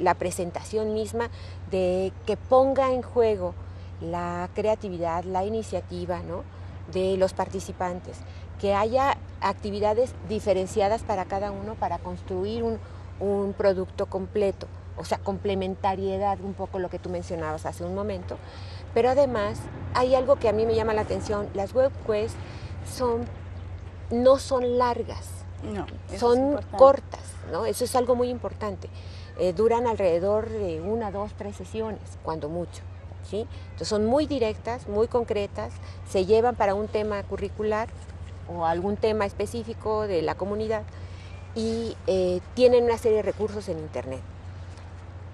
la presentación misma, de que ponga en juego la creatividad, la iniciativa, ¿no?, de los participantes, que haya actividades diferenciadas para cada uno para construir un producto completo, o sea, complementariedad, un poco lo que tú mencionabas hace un momento. Pero además hay algo que a mí me llama la atención: las WebQuest no son largas, no, son cortas, ¿no? Eso es algo muy importante. Duran alrededor de 1, 2, 3 sesiones, cuando mucho, ¿sí? Entonces son muy directas, muy concretas, se llevan para un tema curricular o algún tema específico de la comunidad y tienen una serie de recursos en Internet.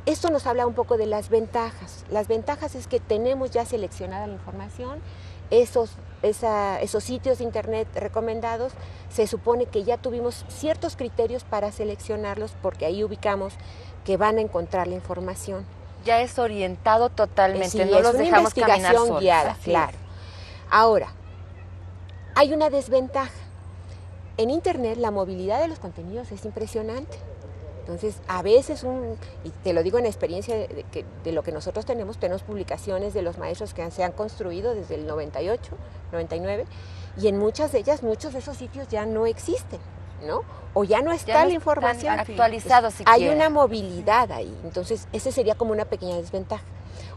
Esto nos habla un poco de las ventajas. Las ventajas es que tenemos ya seleccionada la información, esos sitios de Internet recomendados, se supone que ya tuvimos ciertos criterios para seleccionarlos, porque ahí ubicamos que van a encontrar la información. Ya es orientado totalmente, Sí, no los dejamos caminar solos. Es una investigación guiada, claro. Ahora, hay una desventaja. En Internet la movilidad de los contenidos es impresionante. Entonces, a veces, y te lo digo en experiencia de lo que nosotros tenemos publicaciones de los maestros que se han construido desde el 98, 99, y en muchas de ellas, muchos de esos sitios ya no existen, ¿no? O ya no está la información actualizado. Hay una movilidad ahí, entonces ese sería como una pequeña desventaja.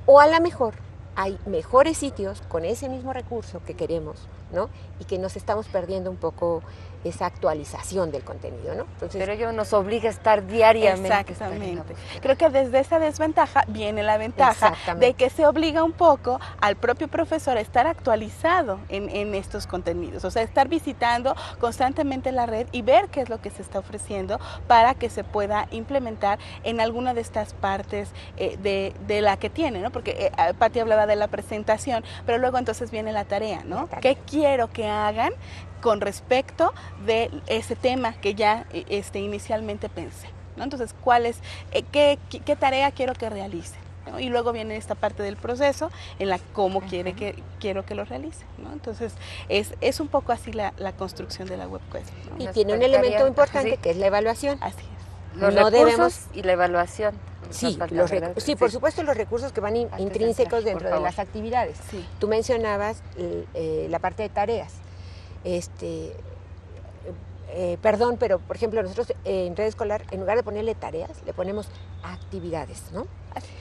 O a lo mejor hay mejores sitios con ese mismo recurso que queremos, ¿no? Y que nos estamos perdiendo un poco esa actualización del contenido, ¿no? Entonces, pero ello nos obliga a estar diariamente. Exactamente. Creo que desde esa desventaja viene la ventaja de que se obliga un poco al propio profesor a estar actualizado en estos contenidos, o sea, estar visitando constantemente la red y ver qué es lo que se está ofreciendo para que se pueda implementar en alguna de estas partes de la que tiene, ¿no? Porque Pati hablaba de la presentación, pero luego entonces viene la tarea, ¿no? ¿Qué quiero que hagan con respecto de ese tema que ya inicialmente pensé, ¿no? Entonces, qué tarea quiero que realice, ¿no? Y luego viene esta parte del proceso en la cómo quiero que lo realice, ¿no? Entonces, es un poco así la construcción de la WebQuest, ¿no? Y tiene un elemento importante, que es la evaluación. Así es. Los recursos y la evaluación. Sí, por supuesto, los recursos que van intrínsecos dentro de las actividades. Sí. Tú mencionabas la parte de tareas. Perdón, pero por ejemplo nosotros en Red Escolar, en lugar de ponerle tareas, le ponemos actividades, ¿no?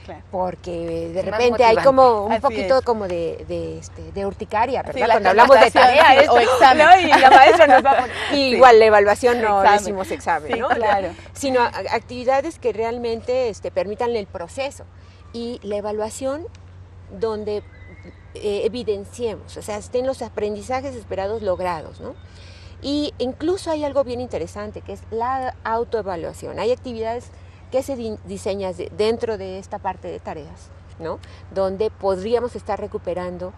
Claro. Porque de repente hay como un poquito como de urticaria, ¿verdad? Cuando hablamos de tareas o examen, ¿no? Y la maestra nos va a poner, igual la evaluación no decimos examen, ¿no? Claro. Sino actividades que realmente permitan el proceso, y la evaluación donde evidenciemos, o sea, estén los aprendizajes esperados logrados, ¿no? Y incluso hay algo bien interesante, que es la autoevaluación. Hay actividades ¿qué se diseña dentro de esta parte de tareas, ¿no? Donde podríamos estar recuperando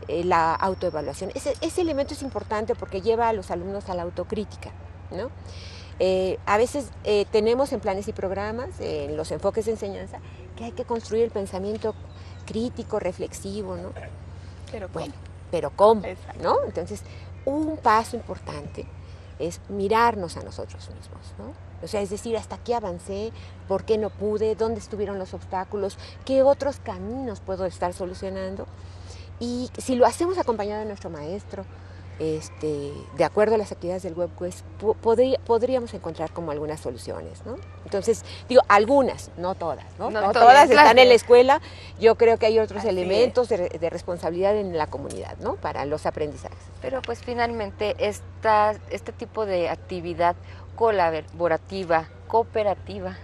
la autoevaluación? Ese elemento es importante porque lleva a los alumnos a la autocrítica, ¿no? A veces tenemos en planes y programas, en los enfoques de enseñanza, que hay que construir el pensamiento crítico, reflexivo, ¿no? Pero bueno, pero ¿cómo? Exacto. ¿No? Entonces, un paso importante es mirarnos a nosotros mismos, ¿no? O sea, es decir, hasta qué avancé, por qué no pude, dónde estuvieron los obstáculos, qué otros caminos puedo estar solucionando. Y si lo hacemos acompañado de nuestro maestro, de acuerdo a las actividades del WebQuest, podríamos encontrar como algunas soluciones, ¿no? Entonces, digo, algunas, no todas, ¿no? No todas están en la escuela. Yo creo que hay otros elementos de responsabilidad en la comunidad, ¿no? Para los aprendizajes. Pero pues finalmente este tipo de actividad colaborativa, cooperativa,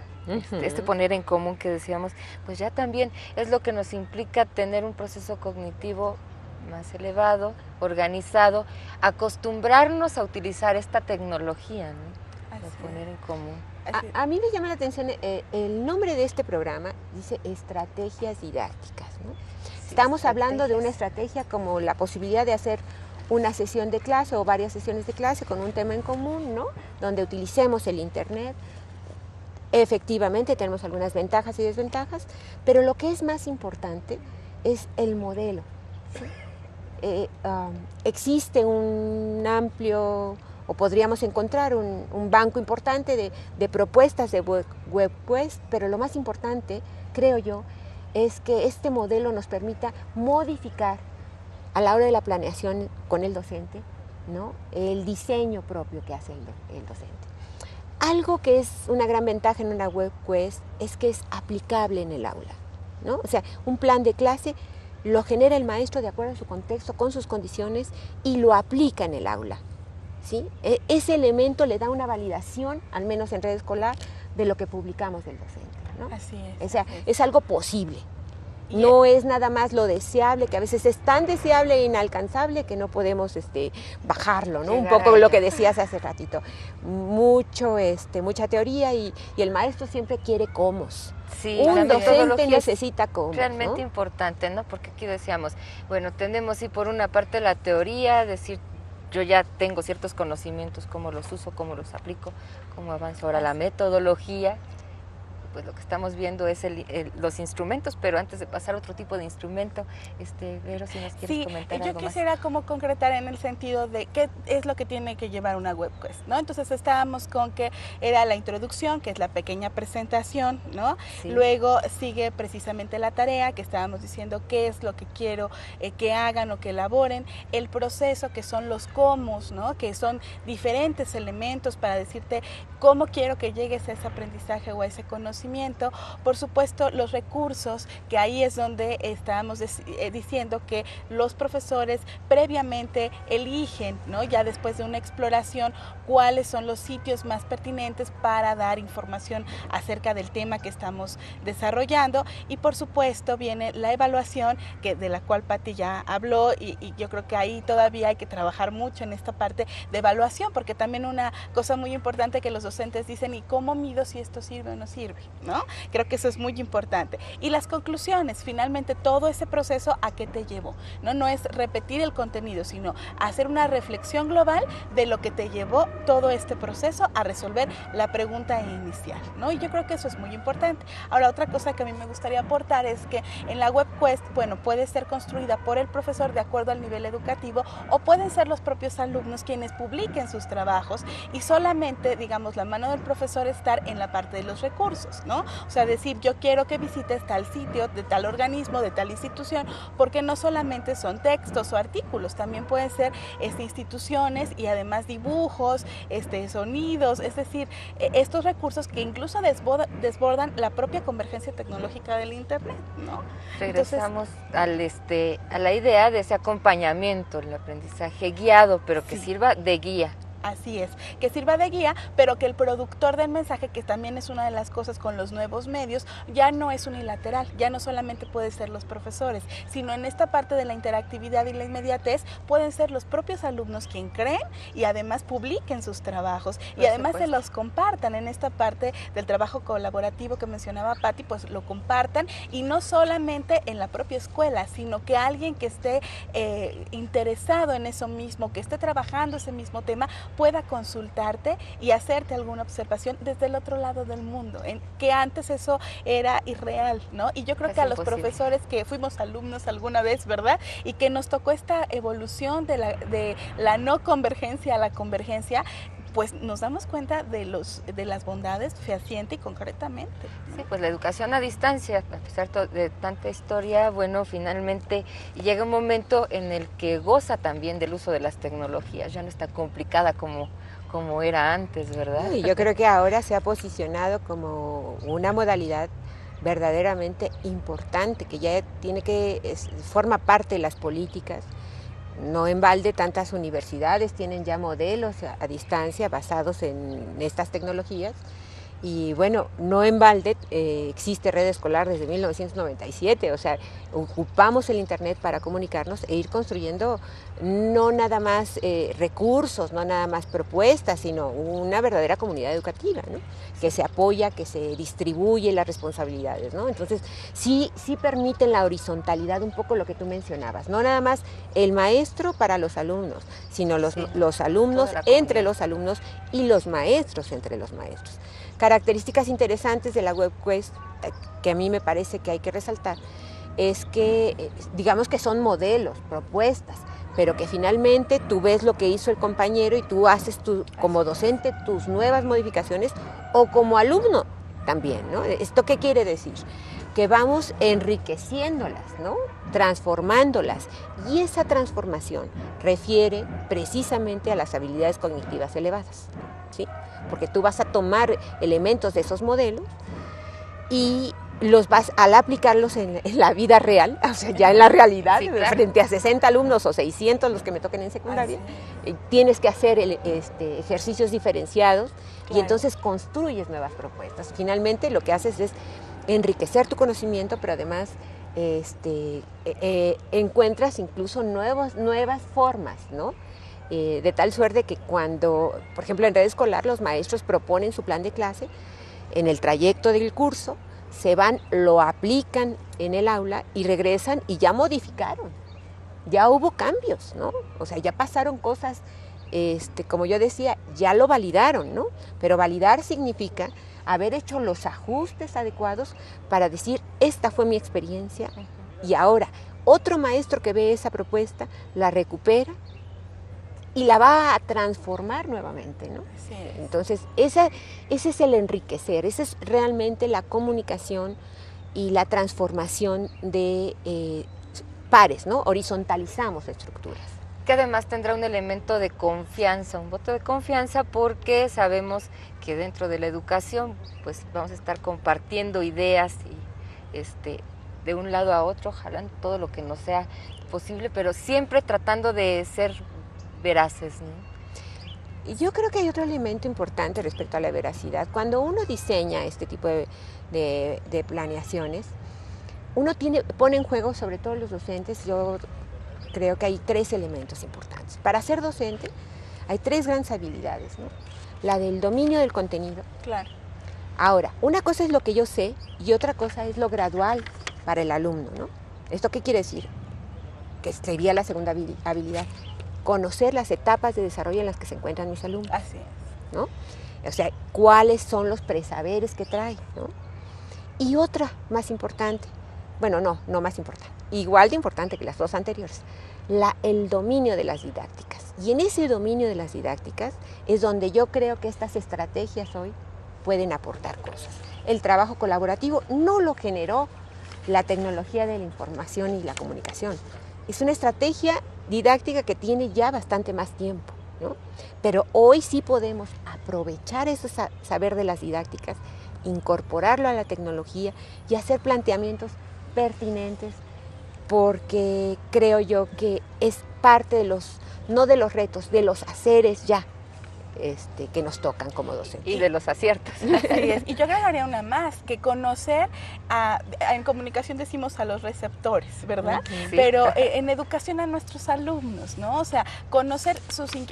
poner en común que decíamos, pues ya también es lo que nos implica tener un proceso cognitivo más elevado, organizado, acostumbrarnos a utilizar esta tecnología, ¿no? De poner en común. A mí me llama la atención el nombre de este programa, dice estrategias didácticas, ¿no? Sí, estamos hablando de una estrategia como la posibilidad de hacer una sesión de clase o varias sesiones de clase con un tema en común, ¿no? Donde utilicemos el Internet. Efectivamente tenemos algunas ventajas y desventajas, pero lo que es más importante es el modelo, ¿sí? Existe un amplio, o podríamos encontrar un banco importante de propuestas de WebQuest, pero lo más importante, creo yo, es que este modelo nos permita modificar a la hora de la planeación con el docente, ¿no? El diseño propio que hace el docente. Algo que es una gran ventaja en una WebQuest es que es aplicable en el aula, ¿no? O sea, un plan de clase lo genera el maestro de acuerdo a su contexto, con sus condiciones, y lo aplica en el aula, ¿sí? Ese elemento le da una validación, al menos en red escolar, de lo que publicamos del docente, ¿no? Así es. O sea, es algo posible. No es nada más lo deseable, que a veces es tan deseable e inalcanzable que no podemos bajarlo, ¿no? Un poco lo que decías hace ratito. Mucha teoría y el maestro siempre quiere cómo. Sí, un docente necesita cómo. Realmente, ¿no? Importante, ¿no? Porque aquí decíamos, bueno, tenemos sí por una parte la teoría, decir, yo ya tengo ciertos conocimientos, cómo los uso, cómo los aplico, cómo avanzo ahora la metodología. Pues lo que estamos viendo es los instrumentos, pero antes de pasar a otro tipo de instrumento, Vero, si nos quieres comentar algo más. Yo quisiera como concretar en el sentido de qué es lo que tiene que llevar una WebQuest, ¿no? Entonces estábamos con que era la introducción, que es la pequeña presentación, ¿no? Sí. Luego sigue precisamente la tarea, que estábamos diciendo qué es lo que quiero que hagan o que elaboren, el proceso, que son los cómo, ¿no? Que son diferentes elementos para decirte cómo quiero que llegues a ese aprendizaje o a ese conocimiento. Por supuesto, los recursos, que ahí es donde estábamos diciendo que los profesores previamente eligen, ¿no? Ya después de una exploración, cuáles son los sitios más pertinentes para dar información acerca del tema que estamos desarrollando. Y por supuesto viene la evaluación, de la cual Pati ya habló, y yo creo que ahí todavía hay que trabajar mucho en esta parte de evaluación, porque también una cosa muy importante que los docentes dicen, ¿y cómo mido si esto sirve o no sirve? ¿No? Creo que eso es muy importante. Y las conclusiones, finalmente todo ese proceso, ¿a qué te llevó? No es repetir el contenido, sino hacer una reflexión global de lo que te llevó todo este proceso a resolver la pregunta inicial, ¿no? Y yo creo que eso es muy importante. Ahora, otra cosa que a mí me gustaría aportar es que en la WebQuest, bueno, puede ser construida por el profesor de acuerdo al nivel educativo, o pueden ser los propios alumnos quienes publiquen sus trabajos, y solamente, digamos, la mano del profesor estar en la parte de los recursos, ¿no? O sea, decir, yo quiero que visites tal sitio, de tal organismo, de tal institución, porque no solamente son textos o artículos, también pueden ser instituciones y además dibujos, sonidos, es decir, estos recursos que incluso desbordan la propia convergencia tecnológica del Internet, ¿no? Regresamos a la idea de ese acompañamiento, el aprendizaje guiado, pero que sirva de guía. Así es, que sirva de guía, pero que el productor del mensaje, que también es una de las cosas con los nuevos medios, ya no es unilateral, ya no solamente puede ser los profesores, sino en esta parte de la interactividad y la inmediatez pueden ser los propios alumnos quien creen y además publiquen sus trabajos y además se los compartan. En esta parte del trabajo colaborativo que mencionaba Patti, pues lo compartan, y no solamente en la propia escuela, sino que alguien que esté interesado en eso mismo, que esté trabajando ese mismo tema, pueda consultarte y hacerte alguna observación desde el otro lado del mundo, que antes eso era irreal, ¿no? Y yo creo que a los profesores que fuimos alumnos alguna vez, ¿verdad? Y que nos tocó esta evolución de la no convergencia a la convergencia, pues nos damos cuenta de las bondades fehaciente y concretamente, ¿no? Sí, pues la educación a distancia, a pesar de tanta historia, bueno, finalmente llega un momento en el que goza también del uso de las tecnologías, ya no está complicada como era antes, ¿verdad? Sí, yo creo que ahora se ha posicionado como una modalidad verdaderamente importante, que ya forma parte de las políticas. No en balde tantas universidades tienen ya modelos a distancia basados en estas tecnologías. Y bueno, no en balde existe Red Escolar desde 1997, o sea, ocupamos el Internet para comunicarnos e ir construyendo no nada más recursos, no nada más propuestas, sino una verdadera comunidad educativa, ¿no? Que se apoya, que se distribuye las responsabilidades, ¿no? Entonces, sí permiten la horizontalidad, un poco lo que tú mencionabas, no nada más el maestro para los alumnos, sino los alumnos entre los alumnos y los maestros entre los maestros. Características interesantes de la WebQuest, que a mí me parece que hay que resaltar, es que digamos que son modelos, propuestas, pero que finalmente tú ves lo que hizo el compañero y tú haces como docente tus nuevas modificaciones, o como alumno también, ¿no? ¿Esto qué quiere decir? Que vamos enriqueciéndolas, ¿no? Transformándolas, y esa transformación refiere precisamente a las habilidades cognitivas elevadas, ¿sí? Porque tú vas a tomar elementos de esos modelos y al aplicarlos en la vida real, o sea, ya en la realidad, sí, claro, frente a 60 alumnos o 600 los que me toquen en secundaria, tienes que hacer ejercicios diferenciados, claro, y entonces construyes nuevas propuestas. Finalmente lo que haces es enriquecer tu conocimiento, pero además encuentras incluso nuevas formas, ¿no? De tal suerte que cuando, por ejemplo, en Red Escolar, los maestros proponen su plan de clase, en el trayecto del curso, se van, lo aplican en el aula y regresan y ya modificaron, ya hubo cambios, ¿no? O sea, ya pasaron cosas, como yo decía, ya lo validaron, ¿no? Pero validar significa haber hecho los ajustes adecuados para decir, esta fue mi experiencia, y ahora otro maestro que ve esa propuesta la recupera y la va a transformar nuevamente, ¿no? Sí. Entonces, ese es el enriquecer, esa es realmente la comunicación y la transformación de pares, ¿no? Horizontalizamos estructuras. Que además tendrá un elemento de confianza, un voto de confianza, porque sabemos que dentro de la educación pues vamos a estar compartiendo ideas y de un lado a otro, jalando todo lo que nos sea posible, pero siempre tratando de ser veraces, ¿no? Yo creo que hay otro elemento importante respecto a la veracidad. Cuando uno diseña este tipo de planeaciones, uno pone en juego, sobre todo los docentes, yo creo que hay 3 elementos importantes. Para ser docente hay 3 grandes habilidades, ¿no? La del dominio del contenido. Claro. Ahora, una cosa es lo que yo sé y otra cosa es lo gradual para el alumno, ¿no? ¿Esto qué quiere decir? Que sería la segunda habilidad. Conocer las etapas de desarrollo en las que se encuentran mis alumnos. Así es. ¿No? O sea, cuáles son los presaberes que traen, ¿no? Y otra más importante, bueno, no más importante, igual de importante que las 2 anteriores, el dominio de las didácticas. Y en ese dominio de las didácticas es donde yo creo que estas estrategias hoy pueden aportar cosas. El trabajo colaborativo no lo generó la tecnología de la información y la comunicación. Es una estrategia didáctica que tiene ya bastante más tiempo, ¿no? Pero hoy sí podemos aprovechar ese saber de las didácticas, incorporarlo a la tecnología y hacer planteamientos pertinentes, porque creo yo que es parte de no de los retos, de los haceres ya que nos tocan como docentes. Y de los aciertos. Así es. Y yo agregaría una más, que conocer, en comunicación decimos a los receptores, ¿verdad? Sí. Pero en educación a nuestros alumnos, ¿no? O sea, conocer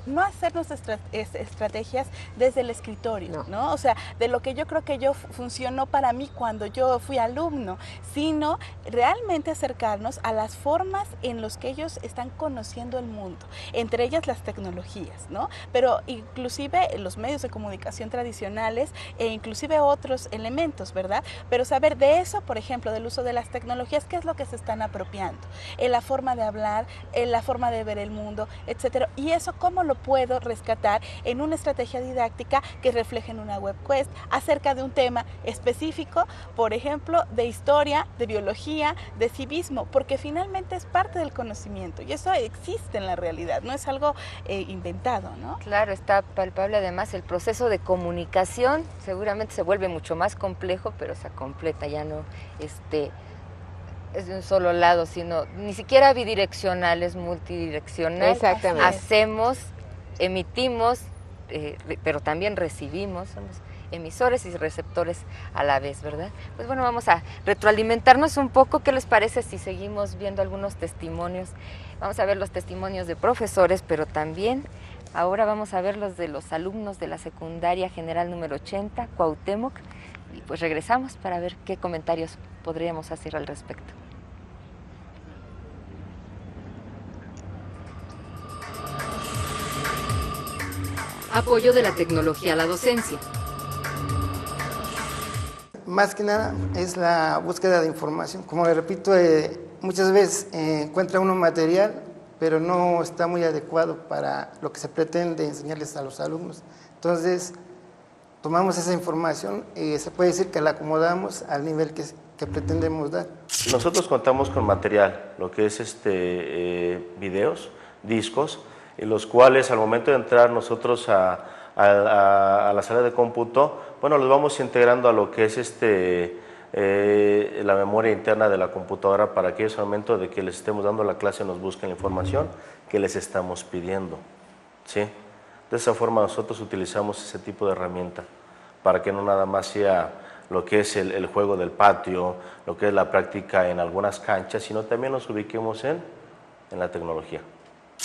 no hacernos estrategias desde el escritorio, ¿no? O sea, de lo que yo creo que funcionó para mí cuando yo fui alumno, sino realmente acercarnos a las formas en las que ellos están conociendo el mundo, entre ellas las tecnologías, ¿no? Pero inclusive los medios de comunicación tradicionales e inclusive otros elementos, ¿verdad? Pero saber de eso, por ejemplo, del uso de las tecnologías, qué es lo que se están apropiando, la forma de hablar, la forma de ver el mundo, etcétera. Y eso, ¿cómo lo puedo rescatar en una estrategia didáctica que refleje en una web quest acerca de un tema específico, por ejemplo, de historia, de biología, de civismo, porque finalmente es parte del conocimiento y eso existe en la realidad, no es algo inventado, ¿no? Claro, está palpable además el proceso de comunicación, seguramente se vuelve mucho más complejo, pero se completa, ya no es de un solo lado, sino ni siquiera bidireccional, es multidireccional. Exactamente. Hacemos, emitimos, pero también recibimos, somos emisores y receptores a la vez, ¿verdad? Pues bueno, vamos a retroalimentarnos un poco. ¿Qué les parece si seguimos viendo algunos testimonios? Vamos a ver los testimonios de profesores, pero también ahora vamos a ver los de los alumnos de la secundaria general número 80, Cuauhtémoc, y pues regresamos para ver qué comentarios podríamos hacer al respecto. Apoyo de la tecnología a la docencia. Más que nada es la búsqueda de información. Como le repito, muchas veces encuentra uno material, pero no está muy adecuado para lo que se pretende enseñarles a los alumnos. Entonces, tomamos esa información y se puede decir que la acomodamos al nivel que pretendemos dar. Nosotros contamos con material, lo que es videos, discos, en los cuales al momento de entrar nosotros a la sala de cómputo, bueno, los vamos integrando a lo que es la memoria interna de la computadora para que ellos al momento de que les estemos dando la clase nos busquen la información que les estamos pidiendo, ¿sí? De esa forma nosotros utilizamos ese tipo de herramienta para que no nada más sea lo que es el juego del patio, lo que es la práctica en algunas canchas, sino también nos ubiquemos en la tecnología.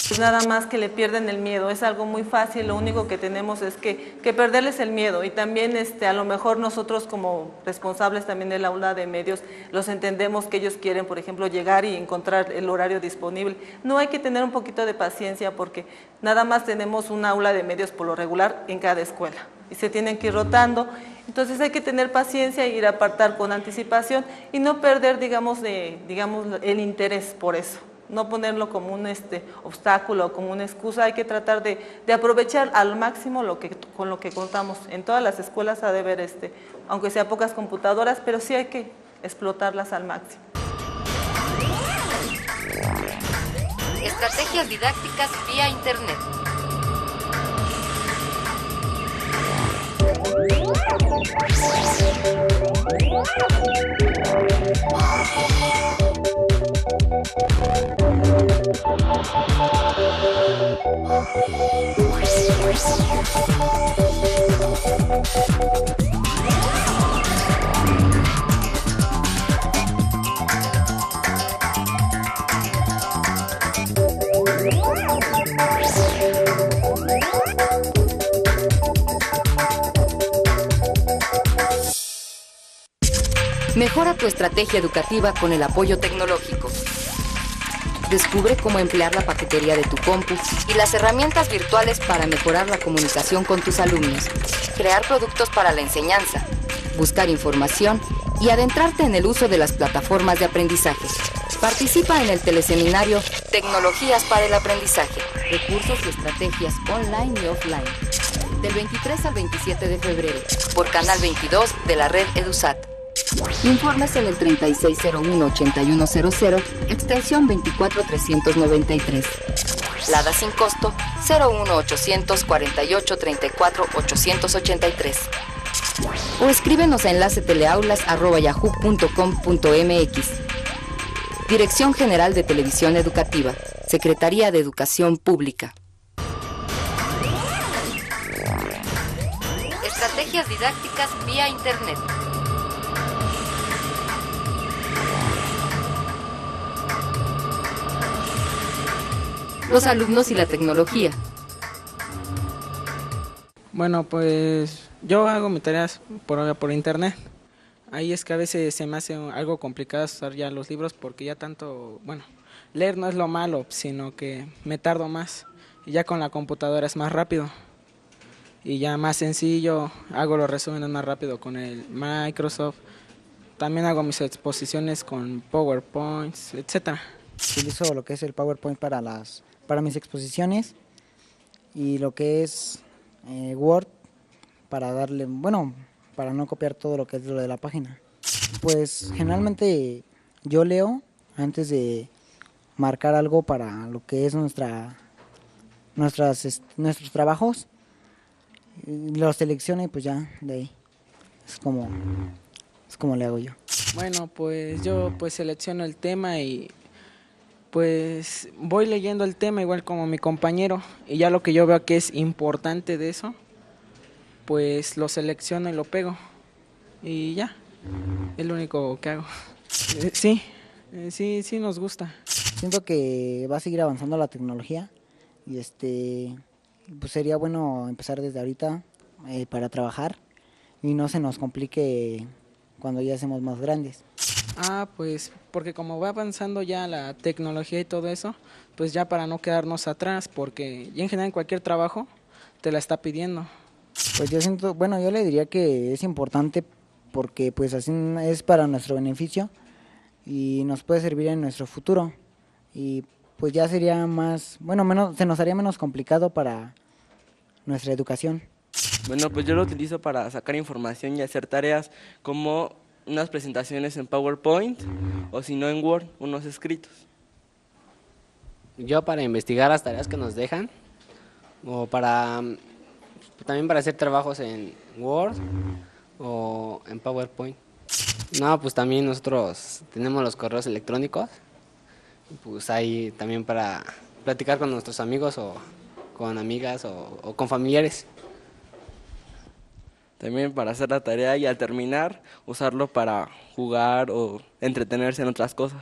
Pues nada más que le pierden el miedo, es algo muy fácil, lo único que tenemos es que perderles el miedo y también a lo mejor nosotros como responsables también del aula de medios los entendemos que ellos quieren, por ejemplo, llegar y encontrar el horario disponible. No hay que tener un poquito de paciencia porque nada más tenemos un aula de medios por lo regular en cada escuela y se tienen que ir rotando, entonces hay que tener paciencia e ir a apartar con anticipación y no perder, digamos, el interés por eso. No ponerlo como un obstáculo o como una excusa, hay que tratar de aprovechar al máximo con lo que contamos. En todas las escuelas ha de haber, aunque sea pocas computadoras, pero sí hay que explotarlas al máximo. Estrategias didácticas vía Internet. Mejora tu estrategia educativa con el apoyo tecnológico. Descubre cómo emplear la paquetería de tu compu y las herramientas virtuales para mejorar la comunicación con tus alumnos, crear productos para la enseñanza, buscar información y adentrarte en el uso de las plataformas de aprendizaje. Participa en el teleseminario Tecnologías para el Aprendizaje, recursos y estrategias online y offline, del 23 al 27 de febrero, por Canal 22 de la red EduSat. Informes en el 3601-8100, extensión 24393. Lada sin costo 01800-4834-883. O escríbenos a enlaceteleaulas@yahoo.com.mx. Dirección General de Televisión Educativa, Secretaría de Educación Pública. Estrategias didácticas vía Internet. Los alumnos y la tecnología. Bueno, pues yo hago mis tareas por internet. Ahí es que a veces se me hace algo complicado usar ya los libros porque ya tanto, bueno, leer no es lo malo, sino que me tardo más. Y ya con la computadora es más rápido. Y ya más sencillo, hago los resúmenes más rápido con el Microsoft. También hago mis exposiciones con PowerPoint, etcétera. Utilizo lo que es el PowerPoint para mis exposiciones y lo que es Word para darle, bueno, para no copiar todo lo que es lo de la página. Pues generalmente yo leo antes de marcar algo para lo que es nuestros trabajos, lo selecciono y pues ya de ahí es como le hago yo. Bueno, pues yo pues selecciono el tema y pues voy leyendo el tema igual como mi compañero y ya lo que yo veo que es importante de eso, pues lo selecciono y lo pego y ya, es lo único que hago. Sí nos gusta. Siento que va a seguir avanzando la tecnología y pues sería bueno empezar desde ahorita para trabajar y no se nos complique cuando ya seamos más grandes. Pues porque como va avanzando ya la tecnología y todo eso, pues ya para no quedarnos atrás, porque ya en general en cualquier trabajo te la está pidiendo. Pues yo le diría que es importante porque pues así es para nuestro beneficio y nos puede servir en nuestro futuro y pues ya sería se nos haría menos complicado para nuestra educación. Bueno, pues yo lo utilizo para sacar información y hacer tareas como unas presentaciones en PowerPoint o si no en Word, unos escritos. Yo para investigar las tareas que nos dejan o también para hacer trabajos en Word o en PowerPoint. No, pues también nosotros tenemos los correos electrónicos, pues ahí también para platicar con nuestros amigos o con amigas o con familiares. También para hacer la tarea y al terminar usarlo para jugar o entretenerse en otras cosas.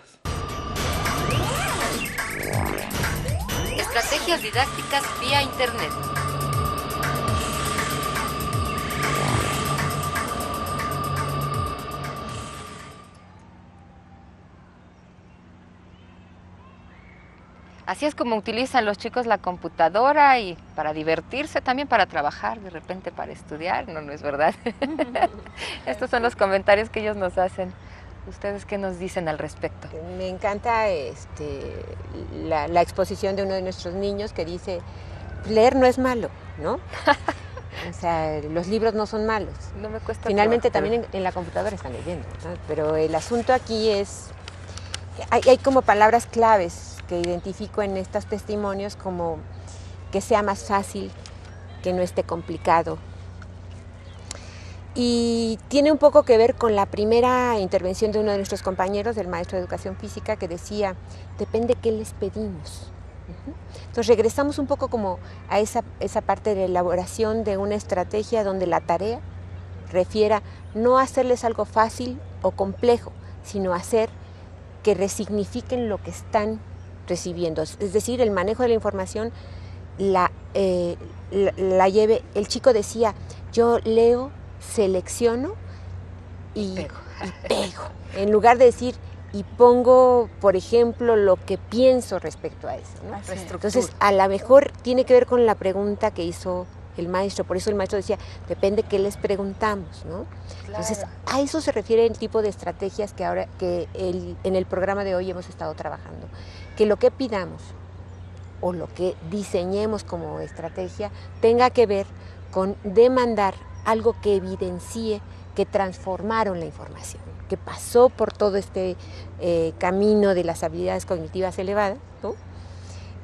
Estrategias didácticas vía Internet. Así es como utilizan los chicos la computadora y para divertirse, también para trabajar, de repente para estudiar, no es verdad. Estos son los comentarios que ellos nos hacen. ¿Ustedes qué nos dicen al respecto? Me encanta la exposición de uno de nuestros niños que dice, leer no es malo, ¿no? O sea, los libros no son malos. No me cuesta Finalmente trabajo. también en la computadora están leyendo, ¿no? Pero el asunto aquí es, hay como palabras claves que identifico en estos testimonios como que sea más fácil, que no esté complicado. Y tiene un poco que ver con la primera intervención de uno de nuestros compañeros, del maestro de educación física, que decía, depende qué les pedimos. Entonces regresamos un poco como a esa parte de elaboración de una estrategia donde la tarea refiera no a hacerles algo fácil o complejo, sino a hacer que resignifiquen lo que están recibiendo, es decir, el manejo de la información la lleve. El chico decía, yo leo, selecciono y pego, en lugar de decir y pongo, por ejemplo, lo que pienso respecto a eso, ¿no? Entonces, a lo mejor tiene que ver con la pregunta que hizo el maestro, por eso el maestro decía, depende qué les preguntamos, ¿no? Claro. Entonces, a eso se refiere el tipo de estrategias que en el programa de hoy hemos estado trabajando, que lo que pidamos o lo que diseñemos como estrategia tenga que ver con demandar algo que evidencie que transformaron la información, que pasó por todo este camino de las habilidades cognitivas elevadas, ¿no?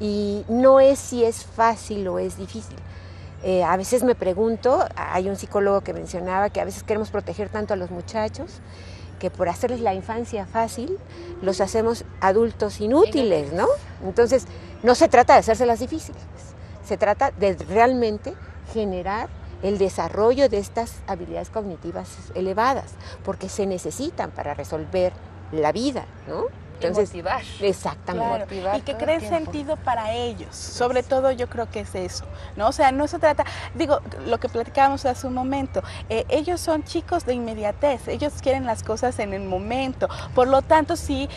Y no es si es fácil o es difícil. A veces me pregunto, hay un psicólogo que mencionaba que a veces queremos proteger tanto a los muchachos que por hacerles la infancia fácil los hacemos adultos inútiles, ¿no? Entonces, no se trata de hacérselas difíciles, se trata de realmente generar el desarrollo de estas habilidades cognitivas elevadas, porque se necesitan para resolver la vida, ¿no? Entonces, motivar. Exactamente. Claro, motivar y que cree sentido para ellos, sobre todo yo creo que es eso, ¿no? O sea, no se trata, digo, lo que platicábamos hace un momento, ellos son chicos de inmediatez, ellos quieren las cosas en el momento, por lo tanto, sí,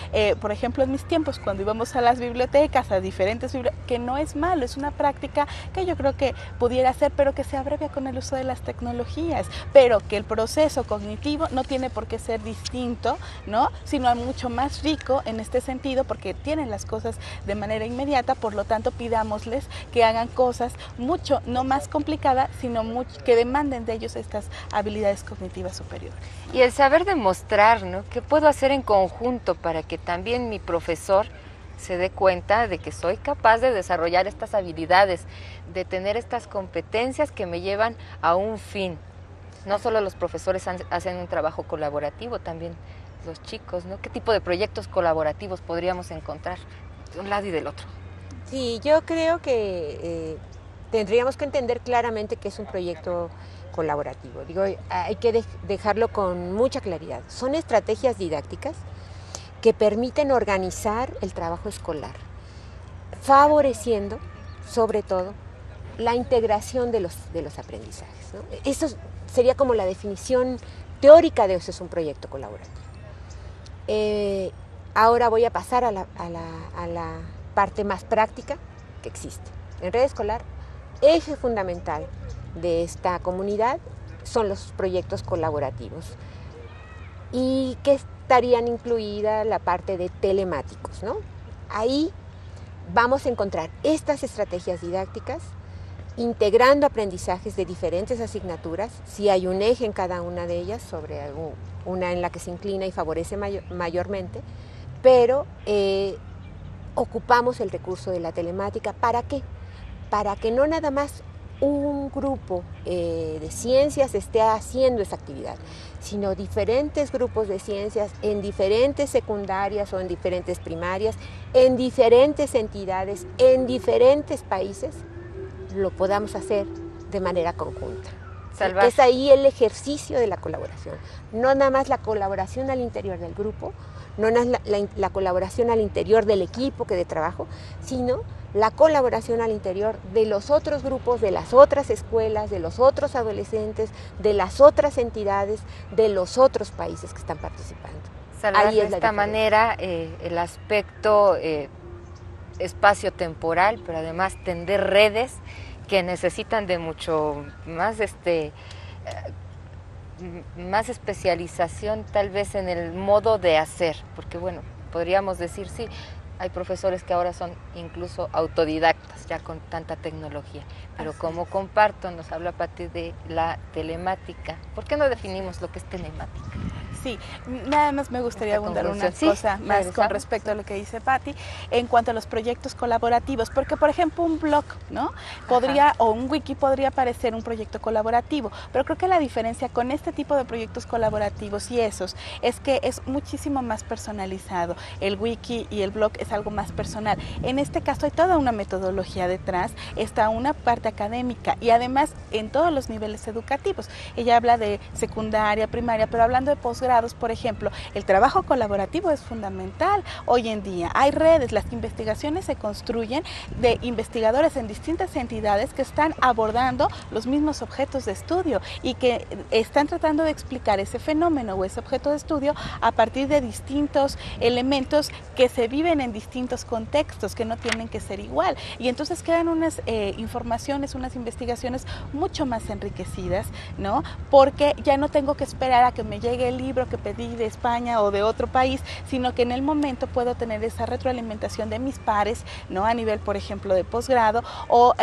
por ejemplo, en mis tiempos, cuando íbamos a las bibliotecas, a diferentes bibliotecas, que no es malo, es una práctica que yo creo que pudiera ser, pero que se abrevia con el uso de las tecnologías, pero que el proceso cognitivo no tiene por qué ser distinto, ¿no? Sino mucho más rico en este sentido, porque tienen las cosas de manera inmediata, por lo tanto pidámosles que hagan cosas mucho, no más complicadas, sino que demanden de ellos estas habilidades cognitivas superiores. Y el saber demostrar, ¿no? ¿Qué puedo hacer en conjunto para que también mi profesor se dé cuenta de que soy capaz de desarrollar estas habilidades, de tener estas competencias que me llevan a un fin? No solo los profesores hacen un trabajo colaborativo, también los chicos, ¿no? ¿Qué tipo de proyectos colaborativos podríamos encontrar de un lado y del otro? Sí, yo creo que tendríamos que entender claramente que es un proyecto colaborativo. Digo, hay que dejarlo con mucha claridad. Son estrategias didácticas que permiten organizar el trabajo escolar, favoreciendo, sobre todo, la integración de los aprendizajes, ¿no? Eso sería como la definición teórica de eso, es un proyecto colaborativo. Ahora voy a pasar a la parte más práctica que existe. En Red Escolar, eje fundamental de esta comunidad son los proyectos colaborativos y que estarían incluida la parte de telemáticos, ¿no? Ahí vamos a encontrar estas estrategias didácticas integrando aprendizajes de diferentes asignaturas, si hay un eje en cada una de ellas, sobre una en la que se inclina y favorece mayormente, pero ocupamos el recurso de la telemática. ¿Para qué? Para que no nada más un grupo de ciencias esté haciendo esa actividad, sino diferentes grupos de ciencias en diferentes secundarias o en diferentes primarias, en diferentes entidades, en diferentes países, lo podamos hacer de manera conjunta. Salvar. Es ahí el ejercicio de la colaboración, no nada más la colaboración al interior del grupo, no nada más la colaboración al interior del equipo que de trabajo, sino la colaboración al interior de los otros grupos, de las otras escuelas, de los otros adolescentes, de las otras entidades, de los otros países que están participando. Salvar de esta manera el aspecto espacio-temporal, pero además tender redes que necesitan de mucho más más especialización tal vez en el modo de hacer, porque bueno, podríamos decir sí, hay profesores que ahora son incluso autodidactas ya con tanta tecnología, pero como comparto, nos habla Pati de la telemática. ¿Por qué no definimos lo que es telemática? Sí, nada más me gustaría abundar una cosa más con respecto a lo que dice Pati en cuanto a los proyectos colaborativos, porque por ejemplo un blog, ¿no? Podría, o un wiki podría parecer un proyecto colaborativo, pero creo que la diferencia con este tipo de proyectos colaborativos y esos es que es muchísimo más personalizado. El wiki y el blog es algo más personal. En este caso hay toda una metodología detrás, está una parte académica y además en todos los niveles educativos. Ella habla de secundaria, primaria, pero hablando de posgrado, por ejemplo, el trabajo colaborativo es fundamental hoy en día. Hay redes, las investigaciones se construyen de investigadores en distintas entidades que están abordando los mismos objetos de estudio y que están tratando de explicar ese fenómeno o ese objeto de estudio a partir de distintos elementos que se viven en distintos contextos, que no tienen que ser igual. Y entonces quedan unas informaciones, unas investigaciones mucho más enriquecidas, ¿no? Porque ya no tengo que esperar a que me llegue el libro que pedí de España o de otro país, sino que en el momento puedo tener esa retroalimentación de mis pares, ¿no? A nivel, por ejemplo, de posgrado o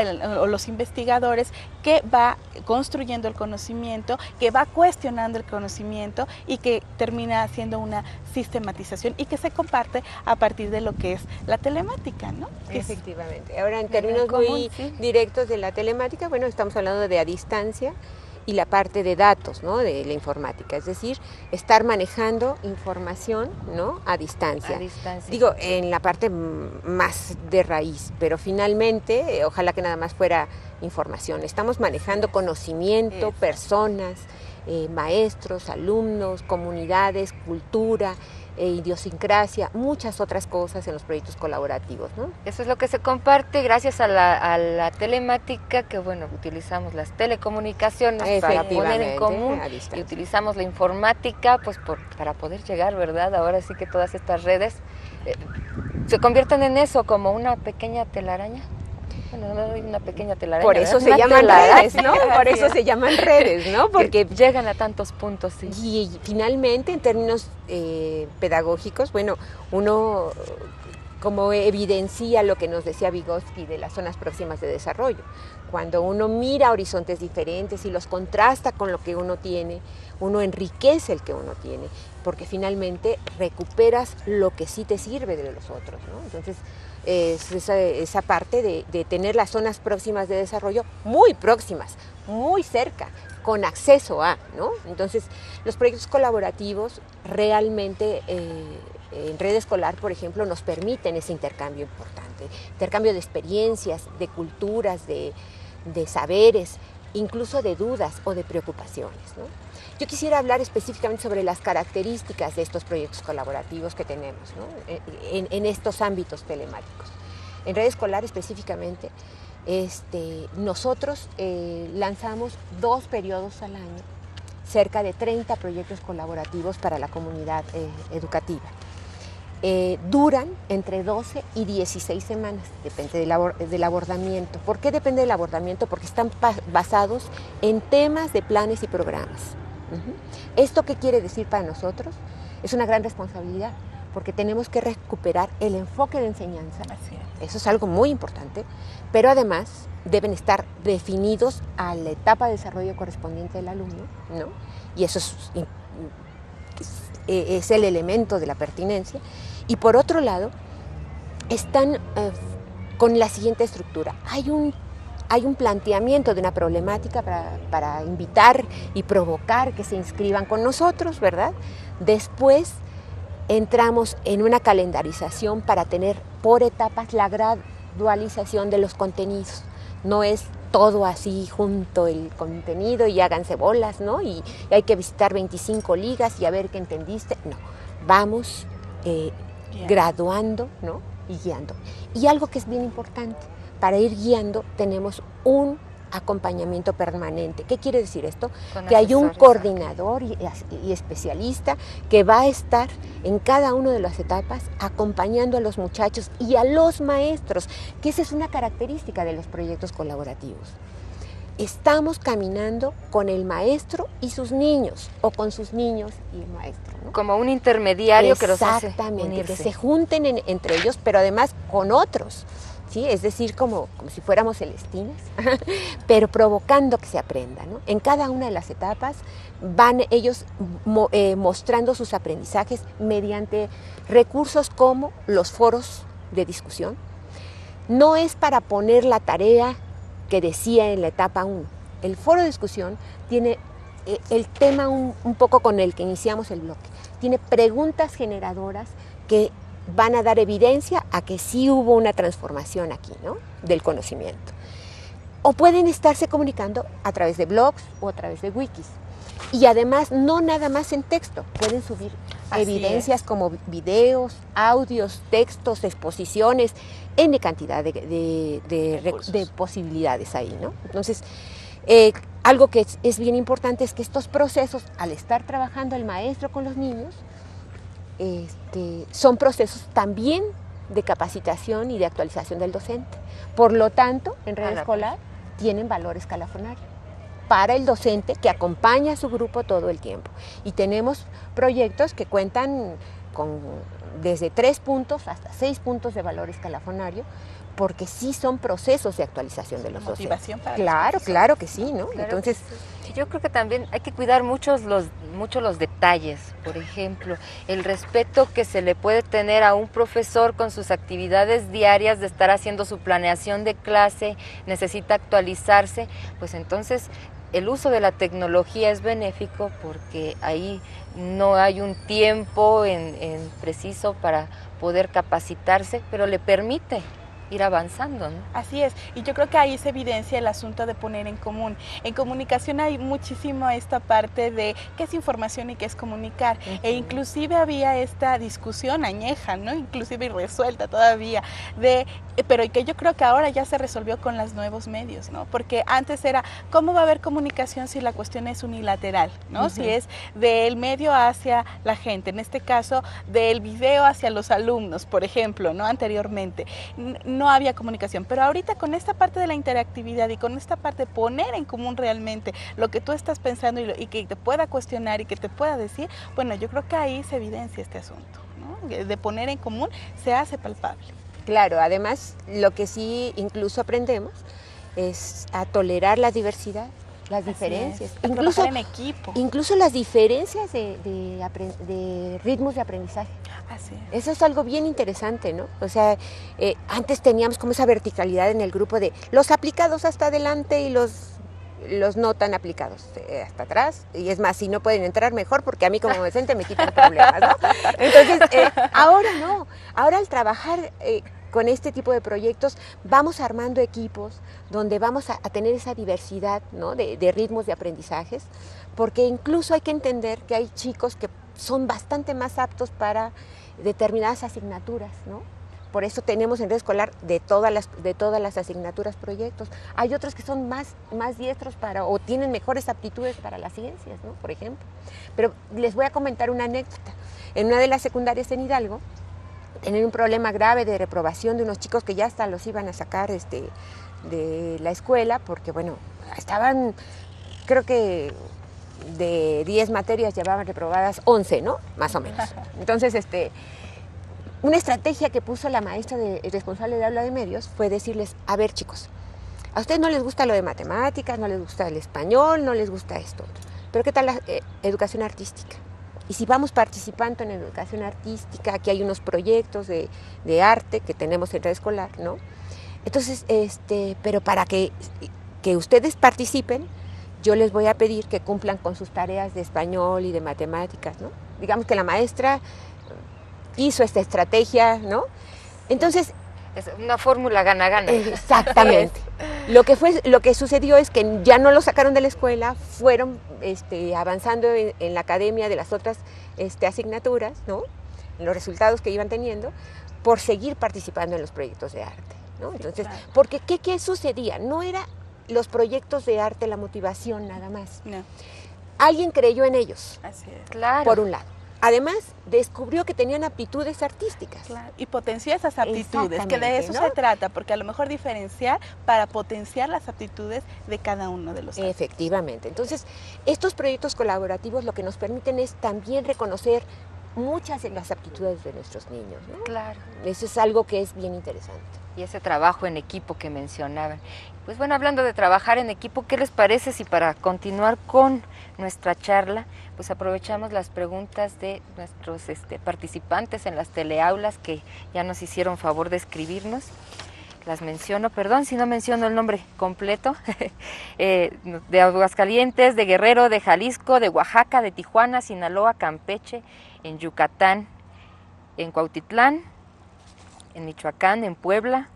los investigadores, que va construyendo el conocimiento, que va cuestionando el conocimiento y que termina haciendo una sistematización y que se comparte a partir de lo que es la telemática, ¿no? Efectivamente. Ahora, en términos muy directos de la telemática, bueno, estamos hablando de a distancia y la parte de datos, ¿no? De la informática, es decir, estar manejando información, ¿no? A distancia. Digo, en la parte más de raíz, pero finalmente, ojalá que nada más fuera información. Estamos manejando conocimiento, personas, maestros, alumnos, comunidades, cultura, idiosincrasia, muchas otras cosas en los proyectos colaborativos, ¿no? Eso es lo que se comparte gracias a la telemática, que bueno, utilizamos las telecomunicaciones para poner en común y utilizamos la informática pues para poder llegar, ¿verdad? Ahora sí que todas estas redes se convierten en eso, como una pequeña telaraña. Bueno, no hay una pequeña telaraña. Por eso se llaman redes, ¿no? Por eso se llaman redes, ¿no? Porque llegan a tantos puntos, sí. Y finalmente, en términos pedagógicos, bueno, uno como evidencia lo que nos decía Vygotsky de las zonas próximas de desarrollo. Cuando uno mira horizontes diferentes y los contrasta con lo que uno tiene, uno enriquece el que uno tiene, porque finalmente recuperas lo que sí te sirve de los otros, ¿no? Entonces, es esa parte de tener las zonas próximas de desarrollo muy próximas, muy cerca, con acceso a, ¿no? Entonces, los proyectos colaborativos realmente en Red Escolar, por ejemplo, nos permiten ese intercambio importante, intercambio de experiencias, de culturas, de saberes, incluso de dudas o de preocupaciones, ¿no? Yo quisiera hablar específicamente sobre las características de estos proyectos colaborativos que tenemos, ¿no? en estos ámbitos telemáticos. En Red Escolar específicamente, nosotros lanzamos 2 periodos al año, cerca de 30 proyectos colaborativos para la comunidad educativa. Duran entre 12 y 16 semanas, depende del abordamiento. ¿Por qué depende del abordamiento? Porque están basados en temas de planes y programas. ¿Esto qué quiere decir para nosotros? Es una gran responsabilidad, porque tenemos que recuperar el enfoque de enseñanza. Eso es algo muy importante, pero además deben estar definidos a la etapa de desarrollo correspondiente del alumno, ¿no? Y eso es el elemento de la pertinencia. Y por otro lado, están con la siguiente estructura. Hay un planteamiento de una problemática para invitar y provocar que se inscriban con nosotros, ¿verdad? Después entramos en una calendarización para tener por etapas la gradualización de los contenidos. No es todo así junto el contenido y háganse bolas, ¿no? Y hay que visitar 25 ligas y a ver qué entendiste. No, vamos graduando, ¿no? Y guiando. Y algo que es bien importante, para ir guiando tenemos un acompañamiento permanente. ¿Qué quiere decir esto? Que hay un coordinador y especialista que va a estar en cada una de las etapas acompañando a los muchachos y a los maestros, que esa es una característica de los proyectos colaborativos. Estamos caminando con el maestro y sus niños, o con sus niños y el maestro, ¿no? Como un intermediario que los hace Exactamente, que se junten entre ellos, pero además con otros, ¿sí? Es decir, como si fuéramos celestines, pero provocando que se aprenda, ¿no? En cada una de las etapas van ellos mostrando sus aprendizajes mediante recursos como los foros de discusión. No es para poner la tarea que decía en la etapa 1. El foro de discusión tiene el tema un poco con el que iniciamos el bloque. Tiene preguntas generadoras que van a dar evidencia a que sí hubo una transformación aquí, ¿no? Del conocimiento. O pueden estarse comunicando a través de blogs o a través de wikis. Y además, no nada más en texto, pueden subir evidencias como videos, audios, textos, exposiciones, N cantidad de posibilidades ahí, ¿no? Entonces, algo que es bien importante es que estos procesos, al estar trabajando el maestro con los niños, son procesos también de capacitación y de actualización del docente. Por lo tanto, en Red Escolar tienen valor escalafonario para el docente que acompaña a su grupo todo el tiempo. Y tenemos proyectos que cuentan con desde 3 puntos hasta 6 puntos de valor escalafonario, porque sí son procesos de actualización de los docentes. Motivación para claro que sí, ¿no? Claro. Entonces, yo creo que también hay que cuidar mucho mucho los detalles, por ejemplo, el respeto que se le puede tener a un profesor con sus actividades diarias de estar haciendo su planeación de clase, necesita actualizarse, pues entonces el uso de la tecnología es benéfico porque ahí no hay un tiempo en preciso para poder capacitarse, pero le permite ir avanzando, ¿no? Así es, y yo creo que ahí se evidencia el asunto de poner en común. En comunicación hay muchísimo esta parte de qué es información y qué es comunicar, e inclusive había esta discusión añeja, ¿no? Inclusive irresuelta todavía, pero que yo creo que ahora ya se resolvió con los nuevos medios, ¿no? Porque antes era, ¿cómo va a haber comunicación si la cuestión es unilateral, ¿no? Si es del medio hacia la gente, en este caso del video hacia los alumnos, por ejemplo, ¿no? Anteriormente no había comunicación, pero ahorita con esta parte de la interactividad y con esta parte de poner en común realmente lo que tú estás pensando y que te pueda cuestionar y que te pueda decir, bueno, yo creo que ahí se evidencia este asunto, ¿no? De poner en común se hace palpable. Claro, además lo que sí incluso aprendemos es a tolerar la diversidad, las diferencias, incluso en equipo. Incluso las diferencias de ritmos de aprendizaje. Así es. Eso es algo bien interesante, ¿no? O sea, antes teníamos como esa verticalidad en el grupo de los aplicados hasta adelante y los no tan aplicados hasta atrás, y es más, si no pueden entrar mejor porque a mí como docente me quitan problemas, ¿no? Entonces, ahora no, ahora al trabajar con este tipo de proyectos vamos armando equipos donde vamos a tener esa diversidad, ¿no? de ritmos de aprendizajes, porque incluso hay que entender que hay chicos que son bastante más aptos para determinadas asignaturas, ¿no? Por eso tenemos en red escolar de todas las asignaturas proyectos. Hay otros que son más diestros o tienen mejores aptitudes para las ciencias, ¿no? Por ejemplo. Pero les voy a comentar una anécdota. En una de las secundarias en Hidalgo, tenían un problema grave de reprobación de unos chicos que ya hasta los iban a sacar de la escuela, porque bueno, estaban, creo que de 10 materias llevaban reprobadas 11, ¿no? Más o menos. Entonces, una estrategia que puso la maestra responsable de aula de medios fue decirles, a ver chicos, a ustedes no les gusta lo de matemáticas, no les gusta el español, no les gusta esto, pero ¿qué tal la educación artística? Y si vamos participando en educación artística, aquí hay unos proyectos de arte que tenemos en red escolar, ¿no? Entonces, pero para que ustedes participen, yo les voy a pedir que cumplan con sus tareas de español y de matemáticas, ¿no? Digamos que la maestra hizo esta estrategia, ¿no? Entonces... Es una fórmula gana-gana. Exactamente. Lo que sucedió es que ya no lo sacaron de la escuela, fueron avanzando en la academia de las otras asignaturas, ¿no? En los resultados que iban teniendo, por seguir participando en los proyectos de arte, ¿no? Entonces, claro. Porque ¿qué sucedía? No era los proyectos de arte la motivación nada más. No. Alguien creyó en ellos. Así es. Claro. Por un lado. Además, descubrió que tenían aptitudes artísticas. Claro, y potenció esas aptitudes, que de eso, ¿no? Se trata, porque a lo mejor diferenciar para potenciar las aptitudes de cada uno de los artistas. Efectivamente. Entonces, estos proyectos colaborativos lo que nos permiten es también reconocer muchas de las aptitudes de nuestros niños, ¿no? Claro. Eso es algo que es bien interesante. Y ese trabajo en equipo que mencionaban. Pues bueno, hablando de trabajar en equipo, ¿qué les parece si para continuar con nuestra charla, pues aprovechamos las preguntas de nuestros participantes en las teleaulas que ya nos hicieron favor de escribirnos? Las menciono, perdón si no menciono el nombre completo, de Aguascalientes, de Guerrero, de Jalisco, de Oaxaca, de Tijuana, Sinaloa, Campeche, en Yucatán, en Cuautitlán, en Michoacán, en Puebla,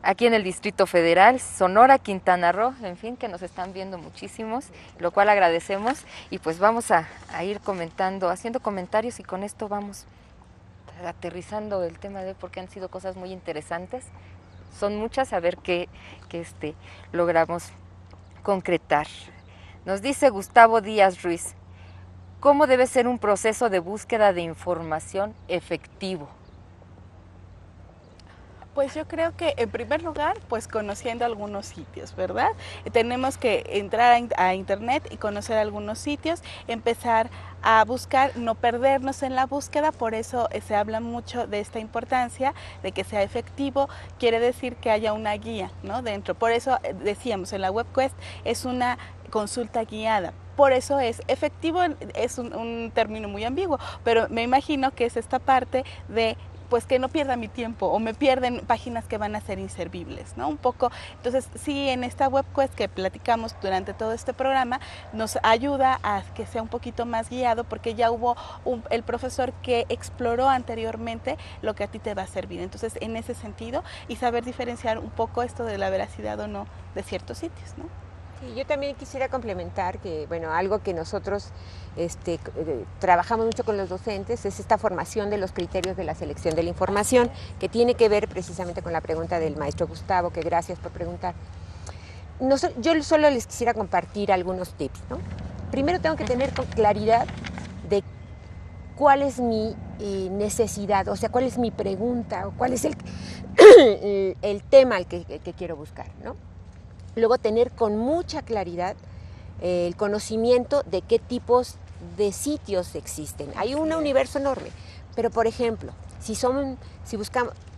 aquí en el Distrito Federal, Sonora, Quintana Roo, en fin, que nos están viendo muchísimos, lo cual agradecemos, y pues vamos a ir comentando, haciendo comentarios, y con esto vamos aterrizando el tema de porque han sido cosas muy interesantes. Son muchas, a ver qué logramos concretar. Nos dice Gustavo Díaz Ruiz, ¿cómo debe ser un proceso de búsqueda de información efectivo? Pues yo creo que en primer lugar, pues conociendo algunos sitios, ¿verdad? Tenemos que entrar a internet y conocer algunos sitios, empezar a buscar, no perdernos en la búsqueda, por eso se habla mucho de esta importancia de que sea efectivo, quiere decir que haya una guía, ¿no? Dentro, por eso decíamos, en la WebQuest es una consulta guiada, por eso es efectivo, es un término muy ambiguo, pero me imagino que es esta parte de pues que no pierda mi tiempo o me pierden páginas que van a ser inservibles, ¿no? Un poco, entonces sí, en esta WebQuest que platicamos durante todo este programa nos ayuda a que sea un poquito más guiado porque ya hubo el profesor que exploró anteriormente lo que a ti te va a servir. Entonces, en ese sentido, y saber diferenciar un poco esto de la veracidad o no de ciertos sitios, ¿no? Sí, yo también quisiera complementar que, bueno, algo que nosotros trabajamos mucho con los docentes es esta formación de los criterios de la selección de la información, que tiene que ver precisamente con la pregunta del maestro Gustavo, que gracias por preguntar. Yo solo les quisiera compartir algunos tips, ¿no? Primero tengo que tener claridad de cuál es mi necesidad, o sea, cuál es mi pregunta, o cuál es el tema al que quiero buscar, ¿no? Luego tener con mucha claridad el conocimiento de qué tipos de sitios existen. Hay un universo enorme, pero por ejemplo, si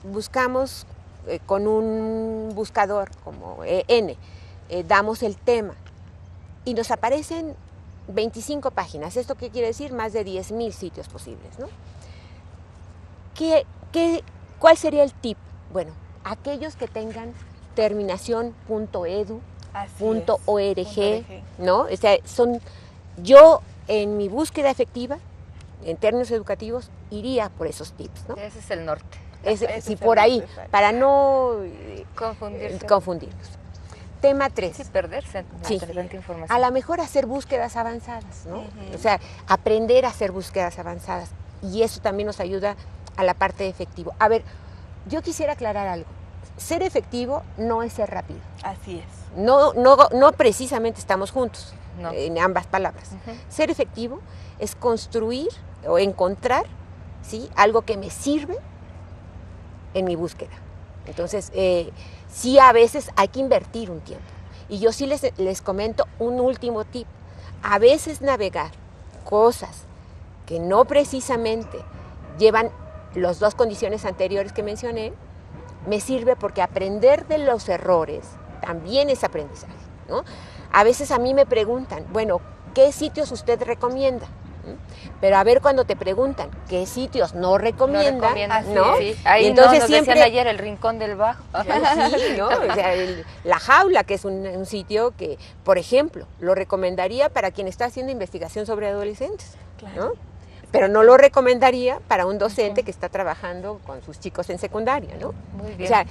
buscamos con un buscador como N, damos el tema y nos aparecen 25 páginas. ¿Esto qué quiere decir? Más de 10,000 sitios posibles, ¿no? ¿Cuál sería el tip? Bueno, aquellos que tengan terminación .edu, .org, ¿no? O sea, yo en mi búsqueda efectiva, en términos educativos, iría por esos tips, ¿no? Ese es el norte. Sí, por ahí, para no confundirlos. Tema 3. Sí, perderse sí. Tanta información. A lo mejor hacer búsquedas avanzadas, ¿no? O sea, aprender a hacer búsquedas avanzadas. Y eso también nos ayuda a la parte de efectivo. A ver, yo quisiera aclarar algo. Ser efectivo no es ser rápido. Así es. No precisamente estamos juntos, no. En ambas palabras. Ser efectivo es construir o encontrar, ¿sí?, algo que me sirve en mi búsqueda. Entonces, sí, a veces hay que invertir un tiempo. Y yo sí les comento un último tip. A veces navegar cosas que no precisamente llevan las dos condiciones anteriores que mencioné, me sirve porque aprender de los errores también es aprendizaje, ¿no? A veces a mí me preguntan, bueno, ¿qué sitios usted recomienda? Pero a ver, cuando te preguntan qué sitios no recomienda, ¿no? Sí. Ahí y entonces nos siempre decían ayer el Rincón del Bajo. Sí, ¿no? O sea, La Jaula, que es un sitio que, por ejemplo, lo recomendaría para quien está haciendo investigación sobre adolescentes, ¿no? Pero no lo recomendaría para un docente que está trabajando con sus chicos en secundaria, ¿no? Muy bien. O sea,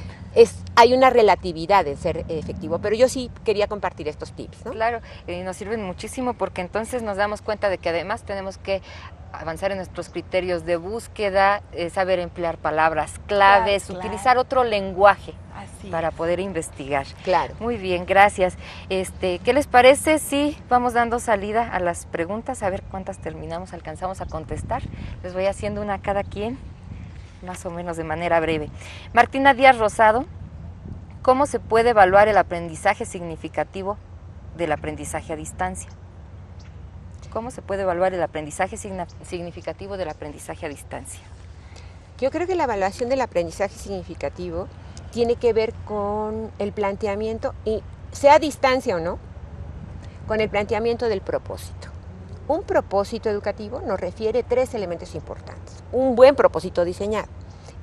hay una relatividad en ser efectivo, pero yo sí quería compartir estos tips, ¿no? Claro, nos sirven muchísimo porque entonces nos damos cuenta de que además tenemos que avanzar en nuestros criterios de búsqueda, saber emplear palabras claves, utilizar otro lenguaje para poder investigar. Claro. Muy bien, gracias. ¿Qué les parece si vamos dando salida a las preguntas? A ver cuántas alcanzamos a contestar. Les voy haciendo una a cada quien, más o menos de manera breve. Martina Díaz Rosado, ¿cómo se puede evaluar el aprendizaje significativo del aprendizaje a distancia? ¿Cómo se puede evaluar el aprendizaje significativo del aprendizaje a distancia? Yo creo que la evaluación del aprendizaje significativo tiene que ver con el planteamiento, y sea a distancia o no, con el planteamiento del propósito. Un propósito educativo nos refiere 3 elementos importantes. Un buen propósito diseñado: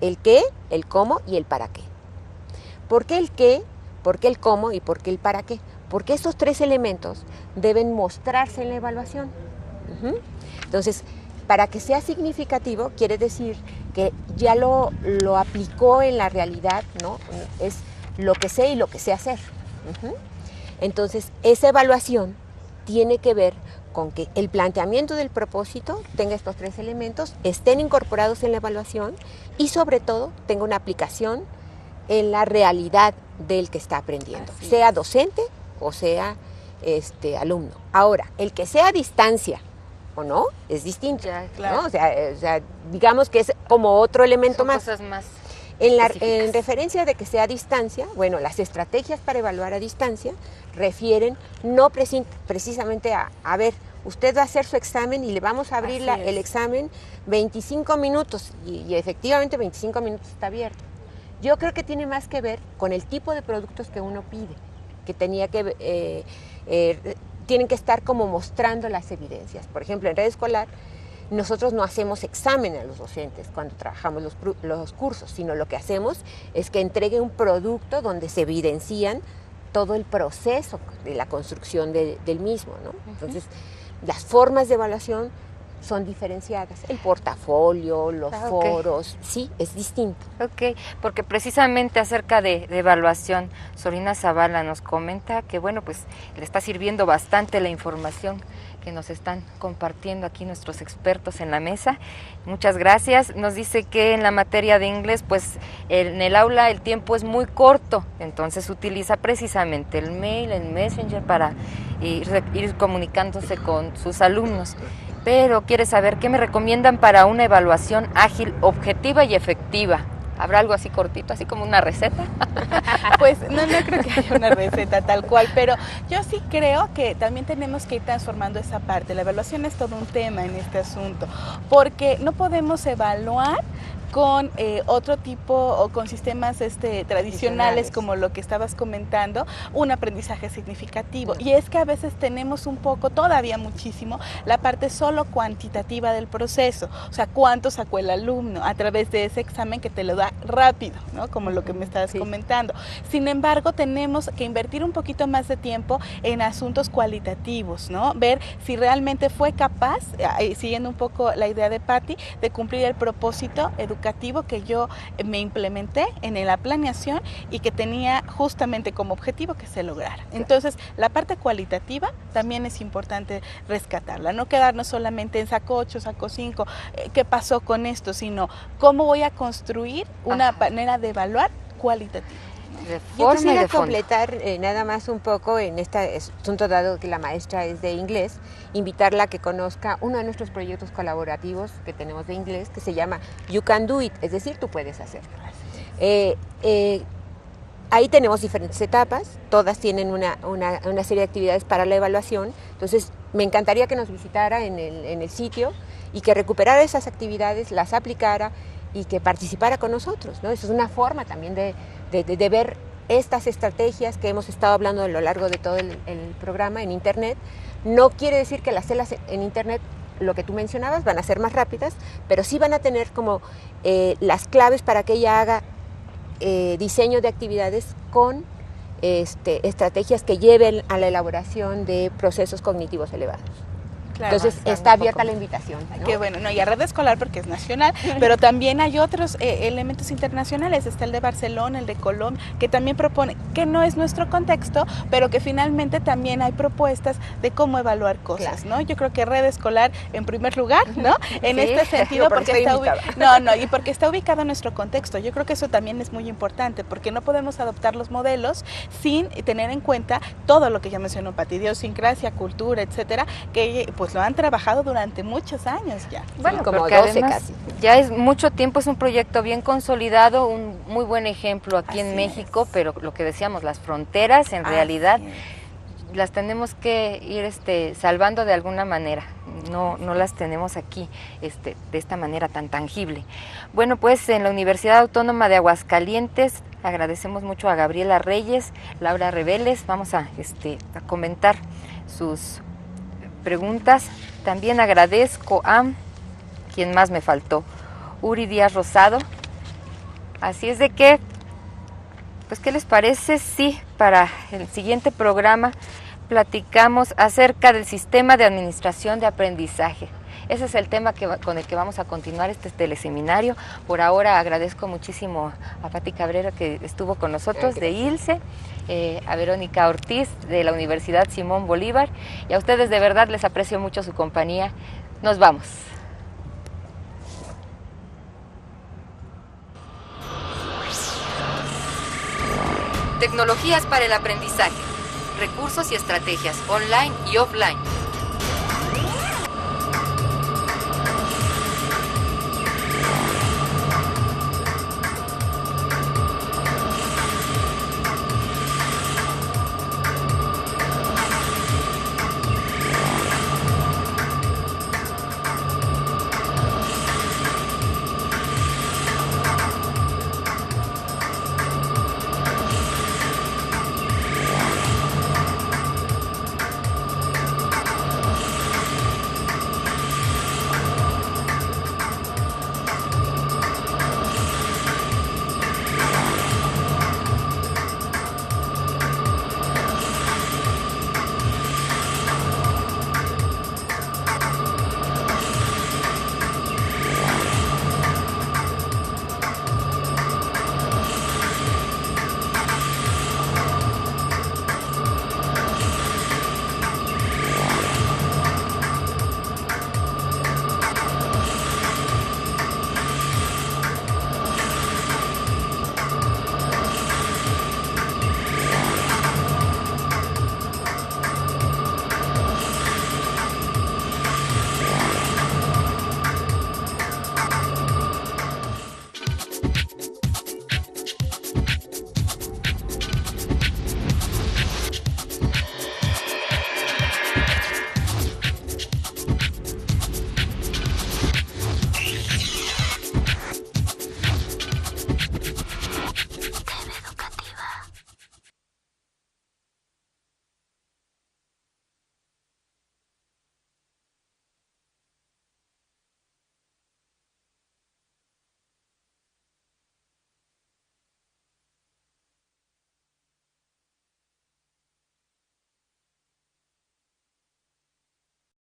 el qué, el cómo y el para qué. ¿Por qué el qué? ¿Por qué el cómo? ¿Y por qué el para qué? Porque estos 3 elementos deben mostrarse en la evaluación. Entonces, para que sea significativo, quiere decir que ya lo aplicó en la realidad, ¿no? Es lo que sé y lo que sé hacer. Entonces, esa evaluación tiene que ver con que el planteamiento del propósito tenga estos 3 elementos, estén incorporados en la evaluación y sobre todo tenga una aplicación en la realidad del que está aprendiendo, sea docente o sea alumno. Ahora, el que sea a distancia o no, es distinto, ¿no? O sea, digamos que es como otro elemento Son más. Cosas más en referencia de que sea a distancia, bueno, las estrategias para evaluar a distancia refieren no precisamente a ver, usted va a hacer su examen y le vamos a abrir el examen 25 minutos y efectivamente 25 minutos está abierto. Yo creo que tiene más que ver con el tipo de productos que uno pide, que tiene tienen que estar como mostrando las evidencias. Por ejemplo, en Red Escolar, nosotros no hacemos examen a los docentes cuando trabajamos los cursos, sino lo que hacemos es que entregue un producto donde se evidencian todo el proceso de la construcción del mismo, ¿no? Entonces, las formas de evaluación son diferenciadas. El portafolio, los foros, sí, es distinto. Ok, porque precisamente acerca de evaluación, Sorina Zavala nos comenta que, bueno, pues le está sirviendo bastante la información que nos están compartiendo aquí nuestros expertos en la mesa. Muchas gracias. Nos dice que en la materia de inglés, pues en el aula el tiempo es muy corto, entonces utiliza precisamente el mail, el Messenger para ir comunicándose con sus alumnos. Pero quiere saber qué me recomiendan para una evaluación ágil, objetiva y efectiva. ¿Habrá algo así cortito, así como una receta? Pues no creo que haya una receta tal cual, pero yo sí creo que también tenemos que ir transformando esa parte. La evaluación es todo un tema en este asunto, porque no podemos evaluar con otro tipo o con sistemas tradicionales como lo que estabas comentando, un aprendizaje significativo. Y es que a veces tenemos un poco, todavía muchísimo, la parte solo cuantitativa del proceso, o sea, cuánto sacó el alumno a través de ese examen que te lo da rápido, ¿no? Como lo que me estabas comentando. Sin embargo, tenemos que invertir un poquito más de tiempo en asuntos cualitativos, ¿no? Ver si realmente fue capaz, siguiendo un poco la idea de Patti, de cumplir el propósito educativo que yo me implementé en la planeación y que tenía justamente como objetivo que se lograra. Entonces, la parte cualitativa también es importante rescatarla, no quedarnos solamente en saco 8, saco 5, qué pasó con esto, sino cómo voy a construir una manera de evaluar cualitativa. Yo quisiera completar nada más un poco en este asunto, dado que la maestra es de inglés, invitarla a que conozca uno de nuestros proyectos colaborativos que tenemos de inglés, que se llama You Can Do It, es decir, tú puedes hacerlo. Ahí tenemos diferentes etapas, todas tienen una serie de actividades para la evaluación, entonces me encantaría que nos visitara en el sitio y que recuperara esas actividades, las aplicara y que participara con nosotros, ¿no? Eso es una forma también de ver estas estrategias que hemos estado hablando a lo largo de todo el programa en Internet. No quiere decir que las celas en Internet, lo que tú mencionabas, van a ser más rápidas, pero sí van a tener como las claves para que ella haga diseño de actividades con estrategias que lleven a la elaboración de procesos cognitivos elevados. Claro, entonces está abierta la invitación, ¿no? Qué bueno, y a Red Escolar porque es nacional, pero también hay otros elementos internacionales, está el de Barcelona, el de Colombia, que también propone, que no es nuestro contexto, pero que finalmente también hay propuestas de cómo evaluar cosas, ¿no? Yo creo que Red Escolar en primer lugar, ¿no? En este sentido, porque porque está ubicado en nuestro contexto. Yo creo que eso también es muy importante, porque no podemos adoptar los modelos sin tener en cuenta todo lo que ya mencionó Patti, idiosincrasia, cultura, etcétera, que pues lo han trabajado durante muchos años ya. Bueno, sí, como 12 además, casi. Ya es mucho tiempo, es un proyecto bien consolidado, un muy buen ejemplo aquí en México, pero lo que decíamos, las fronteras en realidad las tenemos que ir salvando de alguna manera, no las tenemos aquí de esta manera tan tangible. Bueno, pues en la Universidad Autónoma de Aguascalientes agradecemos mucho a Gabriela Reyes, Laura Reveles, vamos a comentar sus preguntas. También agradezco a quien más me faltó, Uri Díaz Rosado. Así es de que, pues, ¿qué les parece? Sí, para el siguiente programa platicamos acerca del sistema de administración de aprendizaje. Ese es el tema con el que vamos a continuar este teleseminario. Por ahora agradezco muchísimo a Patti Cabrera, que estuvo con nosotros, de ILSE, a Verónica Ortiz de la Universidad Simón Bolívar, y a ustedes de verdad les aprecio mucho su compañía. Nos vamos. Tecnologías para el aprendizaje, recursos y estrategias online y offline.